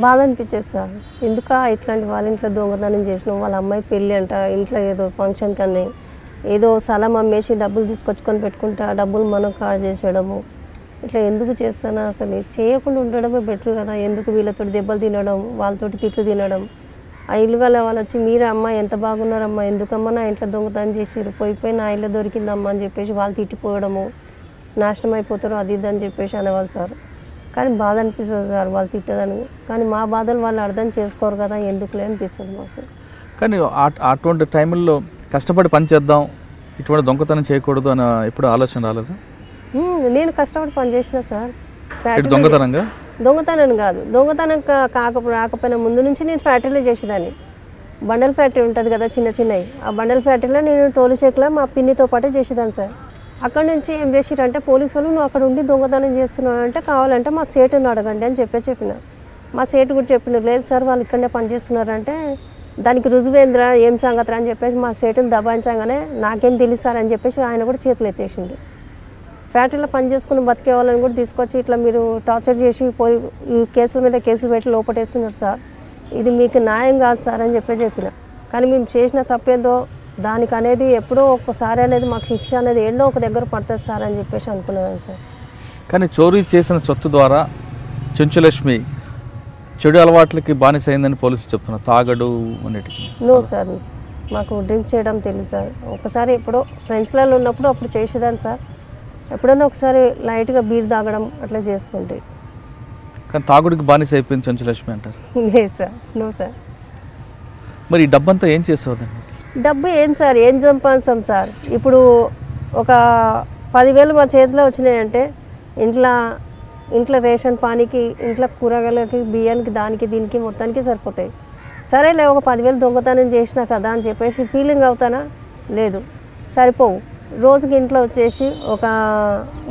బాధ అనిపించేది సార్. ఎందుకా ఇట్లాంటి వాళ్ళ ఇంట్లో దొంగతనం చేసినాం, వాళ్ళ అమ్మాయి పెళ్ళి అంట, ఇంట్లో ఏదో ఫంక్షన్ కానీ ఏదో స్థలం అమ్మేసి డబ్బులు తీసుకొచ్చుకొని పెట్టుకుంటే ఆ డబ్బులు మనం కాల్ చేసేయడము, ఇట్లా ఎందుకు చేస్తానా? అసలు చేయకుండా ఉండడమే బెటర్ కదా. ఎందుకు వీళ్ళతో దెబ్బలు తినడం, వాళ్ళతోటి తిట్లు తినడం. ఆ ఇల్లు గల వాళ్ళు వచ్చి మీరే అమ్మ ఎంత బాగున్నారమ్మా, ఎందుకమ్మా నా ఇంట్లో దొంగతనం చేసిరు, పోయి నా ఇల్లు దొరికిందమ్మా అని చెప్పేసి వాళ్ళు తిట్టిపోవడము, నాశనం అయిపోతారు అది ఇది అని చెప్పేసి అనేవాళ్ళు సార్. కానీ బాధ అనిపిస్తుంది సార్ వాళ్ళు తిట్టదని. కానీ మా బాధలు వాళ్ళు అర్థం చేసుకోరు కదా, ఎందుకులే అనిపిస్తుంది మాకు. కానీ అటువంటి టైంలో కష్టపడి పని చేద్దాం, ఇటువంటి దొంగతనం చేయకూడదు అని ఎప్పుడు ఆలోచన రాలేదు? నేను కష్టపడి పని చేసిన సార్. దొంగతనం కాదు, దొంగతనం రాకపోయినా ముందు నుంచి నేను ఫ్యాక్టరీలో చేసేదాన్ని. బండల్ ఫ్యాక్టరీ ఉంటుంది కదా చిన్న చిన్నవి, ఆ బండల్ ఫ్యాక్టరీలో నేను టోలు చెక్లో మా పిన్నితో పాటే చేసేదాన్ని సార్. అక్కడ నుంచి ఏం చేసిరంటే పోలీసు వాళ్ళు నువ్వు అక్కడ ఉండి దొంగతనం చేస్తున్నావు అంటే కావాలంటే మా సేటుని అడగండి అని చెప్పిన. మా సేటు కూడా చెప్పిన లేదు సార్ వాళ్ళు ఇక్కడనే పనిచేస్తున్నారంటే దానికి రుజువేంద్ర ఏం సంగతి అని చెప్పేసి మా సేటుని దబాయించగానే నాకేం తెలుస్తారని చెప్పేసి ఆయన కూడా చేతులు ఎత్తేసిండు. ఫ్యాక్టరీలో పని చేసుకుని బతికే వాళ్ళని కూడా తీసుకొచ్చి ఇట్లా మీరు టార్చర్ చేసి ఈ కేసుల మీద కేసులు పెట్టి లోపటేస్తున్నారు సార్, ఇది మీకు న్యాయం కాదు సార్ అని చెప్పిన. కానీ మేము చేసిన తప్పేందో దానికి అనేది ఎప్పుడో ఒక్కసారి అనేది మాకు శిక్ష అనేది ఏంటో ఒక దగ్గర పడుతుంది సార్ అని చెప్పేసి అనుకున్నాను సార్. కానీ చోరీ చేసిన సొత్తు ద్వారా చెంచులక్ష్మి చెడు అలవాట్లకి బానిస అయిందని పోలీసులు చెప్తున్నారు, తాగడు అన్నిటికీ. నో సార్, మాకు డ్రింక్ చేయడం తెలియదు సార్. ఒకసారి ఎప్పుడో ఫ్రెండ్స్లలో ఉన్నప్పుడు అప్పుడు చేసేదాన్ని సార్. ఎప్పుడైనా ఒకసారి లైట్గా బీర్ తాగడం అట్లా చేస్తుంటే. కానీ తాగుడికి బానిస అయిపోయింది చెంచులక్ష్మి అంటారు. లేదు సార్, నో సార్. మరి ఈ డబ్బంతా ఏం చేసేవాదండి? డబ్బు ఏం సార్, ఏం సంపాదిస్తాం సార్. ఇప్పుడు ఒక 10,000 మా చేతిలో వచ్చినాయంటే ఇంట్లో రేషన్ పానికి, ఇంట్లో కూరగాయలకి, బియ్యానికి, దానికి దీనికి మొత్తానికి సరిపోతాయి. సరేలే ఒక 10,000 దొంగతనం చేసినా కదా అని చెప్పేసి ఫీలింగ్ అవుతానా? లేదు, సరిపోవు. రోజుకి ఇంట్లో వచ్చేసి ఒక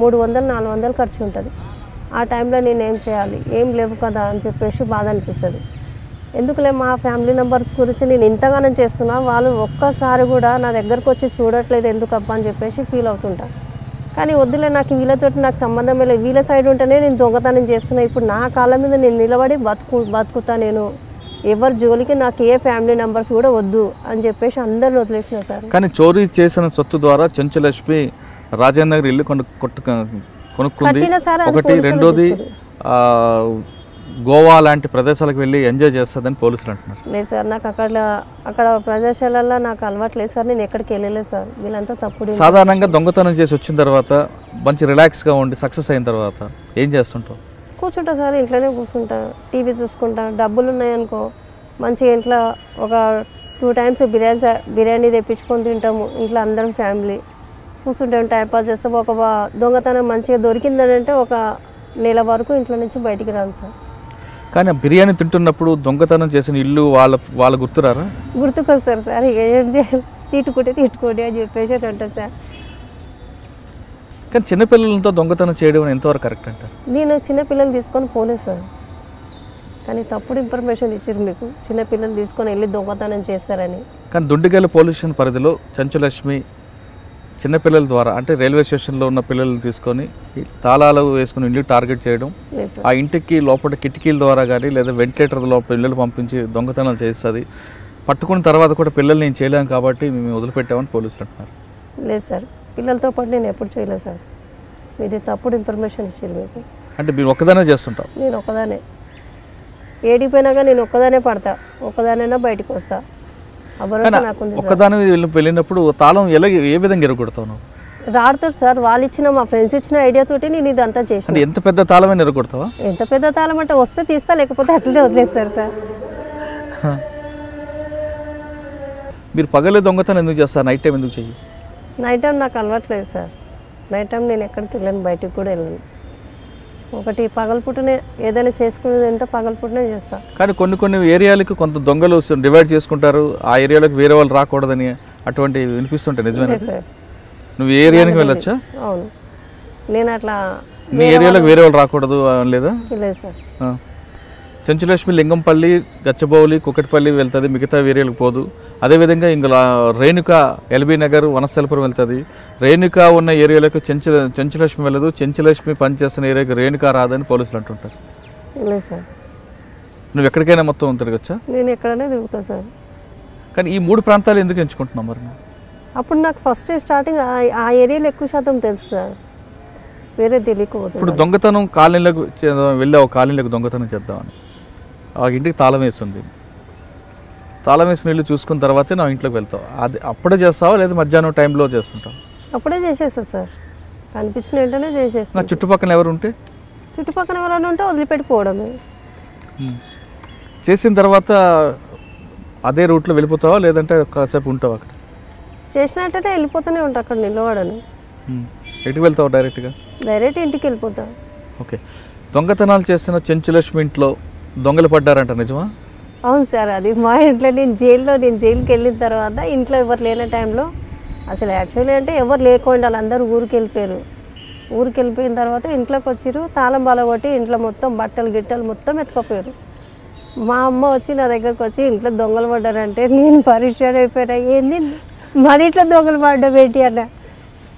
300-400 ఖర్చు ఉంటుంది. ఆ టైంలో నేను ఏం చేయాలి, ఏం లేవు కదా అని చెప్పేసి బాధ అనిపిస్తుంది. ఎందుకులే మా ఫ్యామిలీ మెంబర్స్ గురించి నేను ఇంతగానం చేస్తున్నా, వాళ్ళు ఒక్కసారి కూడా నా దగ్గరకు వచ్చి చూడట్లేదు ఎందుకు అబ్బా అని చెప్పేసి ఫీల్ అవుతుంటా. కానీ వద్దులే, నాకు వీళ్ళతోటి నాకు సంబంధమే లేదు, వీళ్ళ సైడ్ ఉంటేనే నేను దొంగతనం చేస్తున్నా. ఇప్పుడు నా కాళ్ళ మీద నేను నిలబడి బతుకుతా, నేను ఎవరి జోలికి నాకు ఏ ఫ్యామిలీ మెంబర్స్ కూడా వద్దు అని చెప్పేసి అందరిని వదిలేసిన సార్. కానీ చోరీ చేసిన సొత్తు ద్వారా చెంచులక్ష్మి రాజేంద్ర నగర్ ఇల్లు కొనుక్కుంది ఒకటి. రెండోది గోవా లాంటి ప్రదేశాలకు వెళ్ళి ఎంజాయ్ చేస్తుందని పోలీసులు అంటున్నారు. లేదు సార్, నాకు అక్కడ ప్రదేశాలలో నాకు అలవాటు లేదు సార్, నేను ఎక్కడికి వెళ్ళలేదు సార్. వీళ్ళంతా తప్పుడు. సాధారణంగా దొంగతనం చేసి వచ్చిన తర్వాత మంచి రిలాక్స్గా ఉండి సక్సెస్ అయిన తర్వాత ఏం చేస్తుంటావు? కూర్చుంటా సార్, ఇంట్లోనే కూర్చుంటా, టీవీ చూసుకుంటా. డబ్బులు ఉన్నాయనుకో మంచిగా ఇంట్లో ఒక 2 times బిర్యానీ తెప్పించుకొని తింటాము ఇంట్లో అందరం ఫ్యామిలీ. కూర్చుంటాం, టైంపాస్ చేస్తాం. ఒక దొంగతనం మంచిగా దొరికిందంటే ఒక నెల వరకు ఇంట్లో నుంచి బయటికి రాను సార్. కానీ బిర్యానీ తింటున్నప్పుడు దొంగతనం చేసిన ఇల్లు వాళ్ళ గుర్తురారా? గుర్తుకొస్తారు సార్. ఇక ఏం చేయాలి, తిట్టుకోండి అని చెప్పేసి అంటారు సార్. కానీ చిన్నపిల్లలతో దొంగతనం చేయడం ఎంతవరకు కరెక్ట్ అంటారు? నేను చిన్నపిల్లలు తీసుకొని పోలేదు సార్, కానీ తప్పుడు ఇన్ఫర్మేషన్ ఇచ్చారు మీకు, చిన్నపిల్లలు తీసుకొని వెళ్ళి దొంగతనం చేస్తారని. కానీ దుండిగల్ పోలీస్ స్టేషన్ పరిధిలో చెంచులక్ష్మి చిన్నపిల్లల ద్వారా, అంటే రైల్వే స్టేషన్లో ఉన్న పిల్లలు తీసుకొని తాళాలు వేసుకుని ఇంటికి టార్గెట్ చేయడం, ఆ ఇంటికి లోపల కిటికీల ద్వారా కానీ లేదా వెంటిలేటర్ లోపల పిల్లలు పంపించి దొంగతనాలు చేస్తుంది. పట్టుకున్న తర్వాత కూడా పిల్లలు నేను చేయలేము కాబట్టి మేము వదిలిపెట్టామని పోలీసులు అంటున్నారు. లేదు సార్, పిల్లలతో పాటు నేను ఎప్పుడు చేయలేదు సార్. ఇది తప్పుడు ఇన్ఫర్మేషన్ ఇచ్చారు మీకు. అంటే మీరు ఒక్కదానే చేస్తుంటారు? నేను ఒక్కదానే, ఏడిపోయినాక నేను ఒక్కదానే పడతా, ఒక్కదానైనా బయటకు వస్తా. ఒక్కదాని వెళ్ళినప్పుడు తాళం ఏ విధంగా ఎరగొడతావు? రాడుతారు సార్, వాళ్ళు ఇచ్చిన మా ఫ్రెండ్స్ ఇచ్చిన ఐడియా తోటి నేను ఇదంతా చేసిన. ఎంత పెద్ద తాళమే ఎరగొడతావా? ఎంత పెద్ద తాళం అంటే వస్తే తీస్తా, లేకపోతే అట్లనే వదిలేస్తారు సార్. మీరు పగలే దొంగతనం ఎందుకు చేస్తారు, నైట్ టైం ఎందుకు చెయ్యి? నైట్ టైం నాకు అలవాట్లేదు సార్. నైట్ టైం నేను ఎక్కడికి వెళ్ళను, బయటికి కూడా వెళ్ళను. ఒకటి పగలపూటనే ఏదైనా చేసుకునేది అంటే పగలపూటనే చేస్తా. కానీ కొన్ని ఏరియాలకు కొంత దొంగలు డివైడ్ చేసుకుంటారు, ఆ ఏరియాలకు వేరే వాళ్ళు రాకూడదని అటువంటి వినిపిస్తుంటాయి, నిజమేనా సార్? నువ్వు ఏ ఏరియాకి వెళ్ళొచ్చా? అవును, నేను అట్లా మీ ఏరియాలకు వేరే వాళ్ళు రాకూడదు లేదా? లేదు సార్. చెంచులక్ష్మి లింగంపల్లి, గచ్చబౌలి, కుకట్పల్లి వెళ్తుంది, మిగతా ఏరియాలకు పోదు. అదేవిధంగా ఇంకా రేణుక ఎల్బీ నగర్, వనస్థలపురం వెళ్తుంది. రేణుక ఉన్న ఏరియాలకు చెంచులక్ష్మి వెళ్ళదు, చెంచులక్ష్మి పనిచేస్తున్న ఏరియాకి రేణుక రాదని పోలీసులు అంటుంటారు. లేదు సార్. నువ్వు ఎక్కడికైనా మొత్తం తిరగచ్చా? నేను ఎక్కడైనా తిరుగుతా సార్. కానీ ఈ 3 ప్రాంతాలు ఎందుకు ఎంచుకుంటున్నావు మరి? అప్పుడు నాకు ఫస్ట్ స్టార్టింగ్ ఆ ఏరియాలో ఎక్కువ శాతం తెలుసు సార్, వేరే తెలియకపోతుంది. ఇప్పుడు దొంగతనం కాలనీలకు వెళ్ళావు, కాలనీలకు దొంగతనం చేద్దామని ఆ ఇంటికి తాళం వేస్తుంది, తాళం వేసిన ఇల్లు చూసుకున్న తర్వాతే నా ఇంట్లోకి వెళ్తావు. అది అప్పుడే చేస్తావా లేదా మధ్యాహ్నం టైంలో చేస్తుంటావు? అప్పుడే చేసేస్తా సార్, కనిపించిన వెంటనే చేసేస్తా. నా చుట్టుపక్కల ఎవరు ఉంటే ఎవరైనా ఉంటే వదిలిపెట్టిపోవడమే. చేసిన తర్వాత అదే రూట్లో వెళ్ళిపోతావా లేదంటే కాసేపు ఉంటావా అక్కడ? చేసినట్టయితే వెళ్ళిపోతూనే ఉంటా, అక్కడ నిలబడను. ఎటుకు వెళ్తావు? డైరెక్ట్ ఇంటికి వెళ్ళిపోతా. ఓకే. దొంగతనాలు చేసిన చెంచులక్ష్మి ఇంట్లో దొంగలు పడ్డారంట, నిజమా? అవును సార్, అది మా ఇంట్లో నేను జైలుకి వెళ్ళిన తర్వాత ఇంట్లో ఎవరు లేని టైంలో అసలు యాక్చువల్లీ అంటే ఎవరు లేకుండా వాళ్ళందరూ ఊరికి వెళ్ళిపోయారు. ఊరికి వెళ్ళిపోయిన తర్వాత ఇంట్లోకి వచ్చిర్రు, తాళం బలగొట్టి ఇంట్లో మొత్తం బట్టలు గిట్టలు మొత్తం ఎత్తుకుపోయారు. మా అమ్మ వచ్చి నా దగ్గరకు వచ్చి ఇంట్లో దొంగలు పడ్డారంటే నేను పరిచయం అయిపోయినా, ఏంది మన ఇంట్లో దొంగలు పడ్డం ఏంటి అన్న.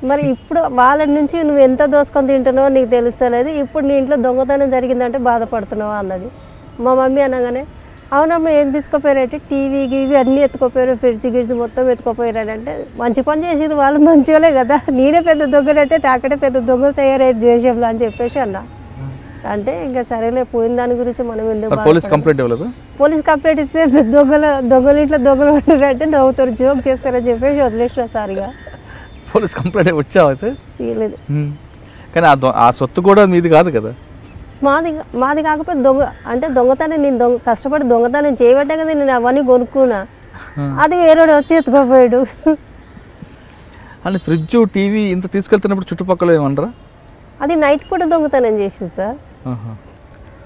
మరి ఇప్పుడు వాళ్ళ నుంచి నువ్వు ఎంత దోసుకొని తింటున్నావో నీకు తెలుస్తలేదు, ఇప్పుడు నీ ఇంట్లో దొంగతనం జరిగిందంటే బాధపడుతున్నావా అన్నది. మా మమ్మీ అనగానే అవునమ్మా ఏం తీసుకుపోయారంటే టీవీ గీవీ అన్నీ ఎత్తుకుపోయారు, ఫ్రిడ్జ్ గిడ్జ్ మొత్తం ఎత్తుకుపోయారు అంటే మంచి పని చేసిరు, వాళ్ళు మంచివాళ్ళే కదా, నేనే పెద్ద దొంగలంటే నాకంటే పెద్ద దొంగలు తయారయ్యారు దేశంలో అని చెప్పేసి అన్న. అంటే ఇంకా సరేలే, పోయిన దాని గురించి మనం ఎందుకు పోలీస్ కంప్లైంట్ ఇవ్వలేదు. పోలీస్ కంప్లైంట్ ఇస్తే దొంగలు ఇంట్లో దొంగలు పడ్డారంటే నవ్వుతారు, జోక్ చేస్తారని చెప్పేసి వదిలేసిన సారిగా. పోలీస్ కంప్లైంట్ వచ్చావు అయితే? లేదు. కానీ ఆ సొత్తు కూడా మీది కాదు కదా. మాది కాకపోతే దొంగతనం నేను కష్టపడి దొంగతనం చేయబట్టే కదా నేను అవన్నీ కొనుక్కున్నా, అది వేరేడు వచ్చి ఎత్తుకోపోయాడు. అని ఫ్రిడ్జ్ టీవీ ఇంత తీసుకెళ్తున్నప్పుడు చుట్టుపక్కల ఏమనరా? అది నైట్ పూట దొంగతనం చేసింది సార్.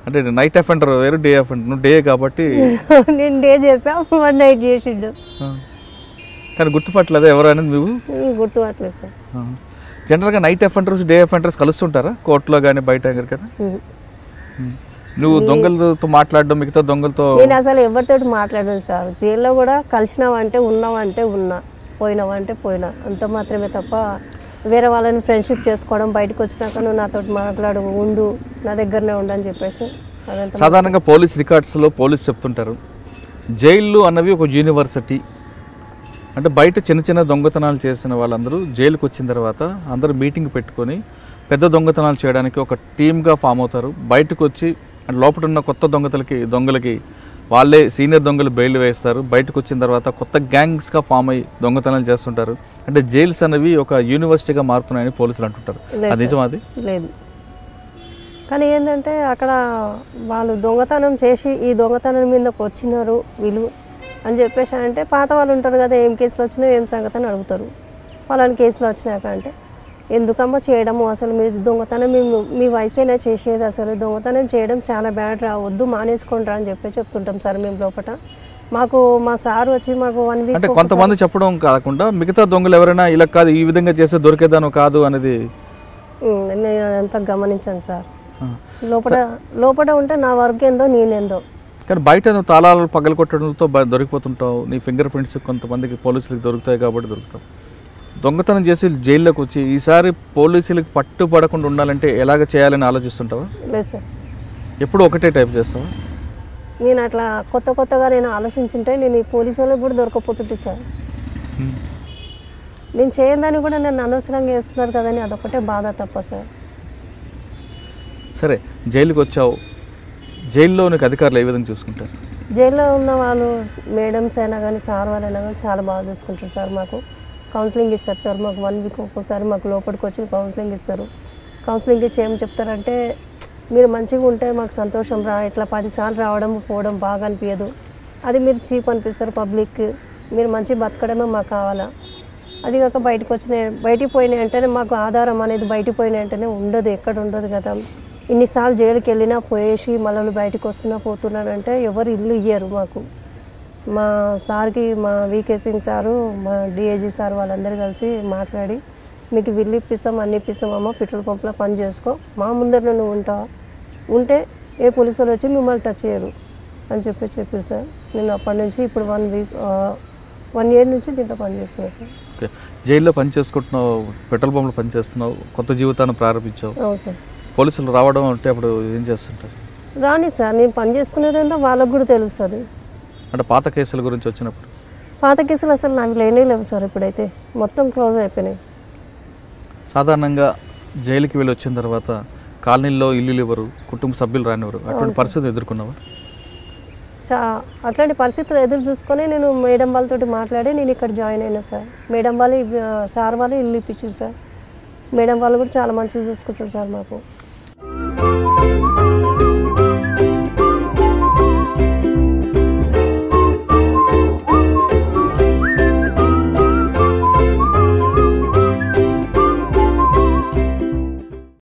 అంటే నైట్ అఫెండర్ వేరు, డే అఫెండర్. నువ్వు డే కాబట్టి నేను డే చేసా, వన్ నైట్ చేసిండు. కానీ గుర్తుపట్టలేదు ఎవరు అనేది నువ్వు? గుర్తుపట్టలేదు సార్. జనరల్గా నైట్ అఫెండర్స్ డే అఫెండర్స్ కలుస్తుంటారా కోర్టులో కానీ బయట ఎక్కడికైనా? నువ్వు దొంగలతో మాట్లాడడం, మిగతా దొంగలతో? నేను అసలు ఎవరితో మాట్లాడను సార్. జైల్లో కూడా కలిసినావంటే ఉన్నావంటే ఉన్నా, పోయినావంటే పోయినా, అంత మాత్రమే తప్ప వేరే వాళ్ళని ఫ్రెండ్షిప్ చేసుకోవడం, బయటకు వచ్చినాక నువ్వు నాతో మాట్లాడు, ఉండు, నా దగ్గరనే ఉండు అని చెప్పేసి. సాధారణంగా పోలీస్ రికార్డ్స్లో పోలీస్ చెప్తుంటారు, జైళ్ళు అన్నవి ఒక యూనివర్సిటీ. అంటే బయట చిన్న చిన్న దొంగతనాలు చేసిన వాళ్ళందరూ జైలుకి వచ్చిన తర్వాత అందరూ మీటింగ్ పెట్టుకొని పెద్ద దొంగతనాలు చేయడానికి ఒక టీమ్గా ఫామ్ అవుతారు. బయటకు వచ్చి లోపల ఉన్న కొత్త దొంగలకి వాళ్ళే సీనియర్ దొంగలు బెయిల్ వేస్తారు. బయటకు వచ్చిన తర్వాత కొత్త గ్యాంగ్స్గా ఫామ్ అయ్యి దొంగతనాలు చేస్తుంటారు. అంటే జైల్స్ అనేవి ఒక యూనివర్సిటీగా మారుతున్నాయని పోలీసులు అంటుంటారు. అది నిజం? అది లేదు. కానీ ఏంటంటే అక్కడ వాళ్ళు దొంగతనం చేసి ఈ దొంగతనం మీదకి వచ్చినారు వీళ్ళు అని చెప్పేసి అంటే పాత వాళ్ళు ఉంటారు కదా, ఏం కేసులు వచ్చినా ఏం సంగతి అని అడుగుతారు. వాళ్ళని కేసులు వచ్చినాక అంటే ఎందుకమ్మా చేయడము, అసలు మీరు దొంగతనం మీ వయసేనా చేసేది, అసలు దొంగతనం చేయడం చాలా బ్యాడ్ రా, వద్దు మానేసుకోండి రా అని చెప్తుంటాం సార్ మేము లోపల. మాకు మా సార్ వచ్చి మాకు 1 వీక్ అంటే కొంతమంది చెప్పడం కాకుండా మిగతా దొంగలు ఎవరైనా ఇలా కాదు, ఈ విధంగా చేస్తే దొరికేదాను కాదు అనేది నేను అదంతా గమనించాను సార్. లోపల ఉంటే నా వర్క్ ఏందో నేనేందో. కానీ బయట నువ్వు తాళాలు పగలగొట్టడంతో దొరికిపోతుంటావు, నీ ఫింగర్ ప్రింట్స్ కొంతమందికి పోలీసులకు దొరుకుతాయి కాబట్టి దొరుకుతావు. దొంగతనం చేసి జైల్లోకి వచ్చి ఈసారి పోలీసులకు పట్టుబడకుండా ఉండాలంటే ఎలాగ చేయాలని ఆలోచిస్తుంటావా? లేదు సార్. ఎప్పుడు ఒకటే టైప్ చేస్తావా? నేను అట్లా కొత్తగా నేను ఆలోచించుంటే నేను ఈ పోలీసు వాళ్ళకి కూడా దొరకపోతుంటే సార్. నేను చేయదని కూడా నన్ను అనవసరంగా చేస్తున్నారు కదని అదొకటే బాధ తప్ప సార్. సరే, జైలుకి వచ్చావు, జైల్లో నీకు అధికారులు ఏ విధంగా చూసుకుంటారు? జైల్లో ఉన్న వాళ్ళు మేడమ్స్ అయినా కానీ సార్ వాళ్ళైనా కానీ చాలా బాగా చూసుకుంటారు సార్. మాకు కౌన్సిలింగ్ ఇస్తారు సార్. మాకు 1 వీక్ ఒక్కోసారి మాకు లోపలికి వచ్చి కౌన్సిలింగ్ ఇస్తారు. కౌన్సిలింగ్ ఇచ్చి ఏం చెప్తారంటే, మీరు మంచిగా ఉంటే మాకు సంతోషం రా, ఇట్లా 10 సార్లు రావడం పోవడం బాగా అనిపించదు, అది మీరు చీప్ అనిపిస్తారు పబ్లిక్, మీరు మంచి బతకడమే మాకు కావాలా. అది కాక బయటికి పోయిన వెంటనే మాకు ఆధారం అనేది బయటికి పోయిన వెంటనే ఉండదు, ఎక్కడ ఉండదు కదా. ఇన్నిసార్లు జైలుకి వెళ్ళినా పోయేసి మళ్ళీ బయటకు వస్తున్నా పోతున్నారంటే ఎవరు ఇల్లు ఇయ్యరు మాకు. మా సార్కి, మా వికే సింగ్ సారు, మా డిఐజీ సార్ వాళ్ళందరూ కలిసి మాట్లాడి మీకు ఇల్లు ఇప్పిస్తాం, అన్ని ఇప్పిస్తామమ్మా, పెట్రోల్ పంప్లో పని చేసుకో, మా ముందర నువ్వు ఉంటావా, ఉంటే ఏ పోలీసు వాళ్ళు వచ్చి మిమ్మల్ని టచ్ చేయరు అని చెప్పారు సార్. నేను అప్పటి నుంచి ఇప్పుడు 1 year నుంచి దీంట్లో పనిచేస్తున్నాను సార్. ఓకే, జైల్లో పని చేసుకుంటున్నావు, పెట్రోల్ పంప్లో పని చేస్తున్నావు, కొత్త జీవితాన్ని ప్రారంభించావు. అవును సార్. పోలీసులు రావడం అంటే అప్పుడు ఏం చేస్తుంటారు? రాని సార్, నేను పని చేసుకునేదంతా వాళ్ళకు కూడా తెలుస్తుంది. అంటే పాత కేసుల గురించి వచ్చినప్పుడు? పాత కేసులు అసలు నాకు లేవు సార్, ఇప్పుడైతే మొత్తం క్లోజ్ అయిపోయినాయి. సాధారణంగా జైలుకి వెళ్ళి వచ్చిన తర్వాత కాలనీల్లో ఇల్లు ఇవ్వరు, కుటుంబ సభ్యులు రానివ్వరు, అటువంటి పరిస్థితి ఎదుర్కొన్నావా? అట్లాంటి పరిస్థితులు ఎదురు చూసుకొని నేను మేడం వాళ్ళతో మాట్లాడి నేను ఇక్కడ జాయిన్ అయినా సార్. మేడం వాళ్ళు సార్ వాళ్ళు ఇల్లు ఇప్పించారు సార్. మేడం వాళ్ళు కూడా చాలా మంచిగా చూసుకుంటారు సార్ మాకు.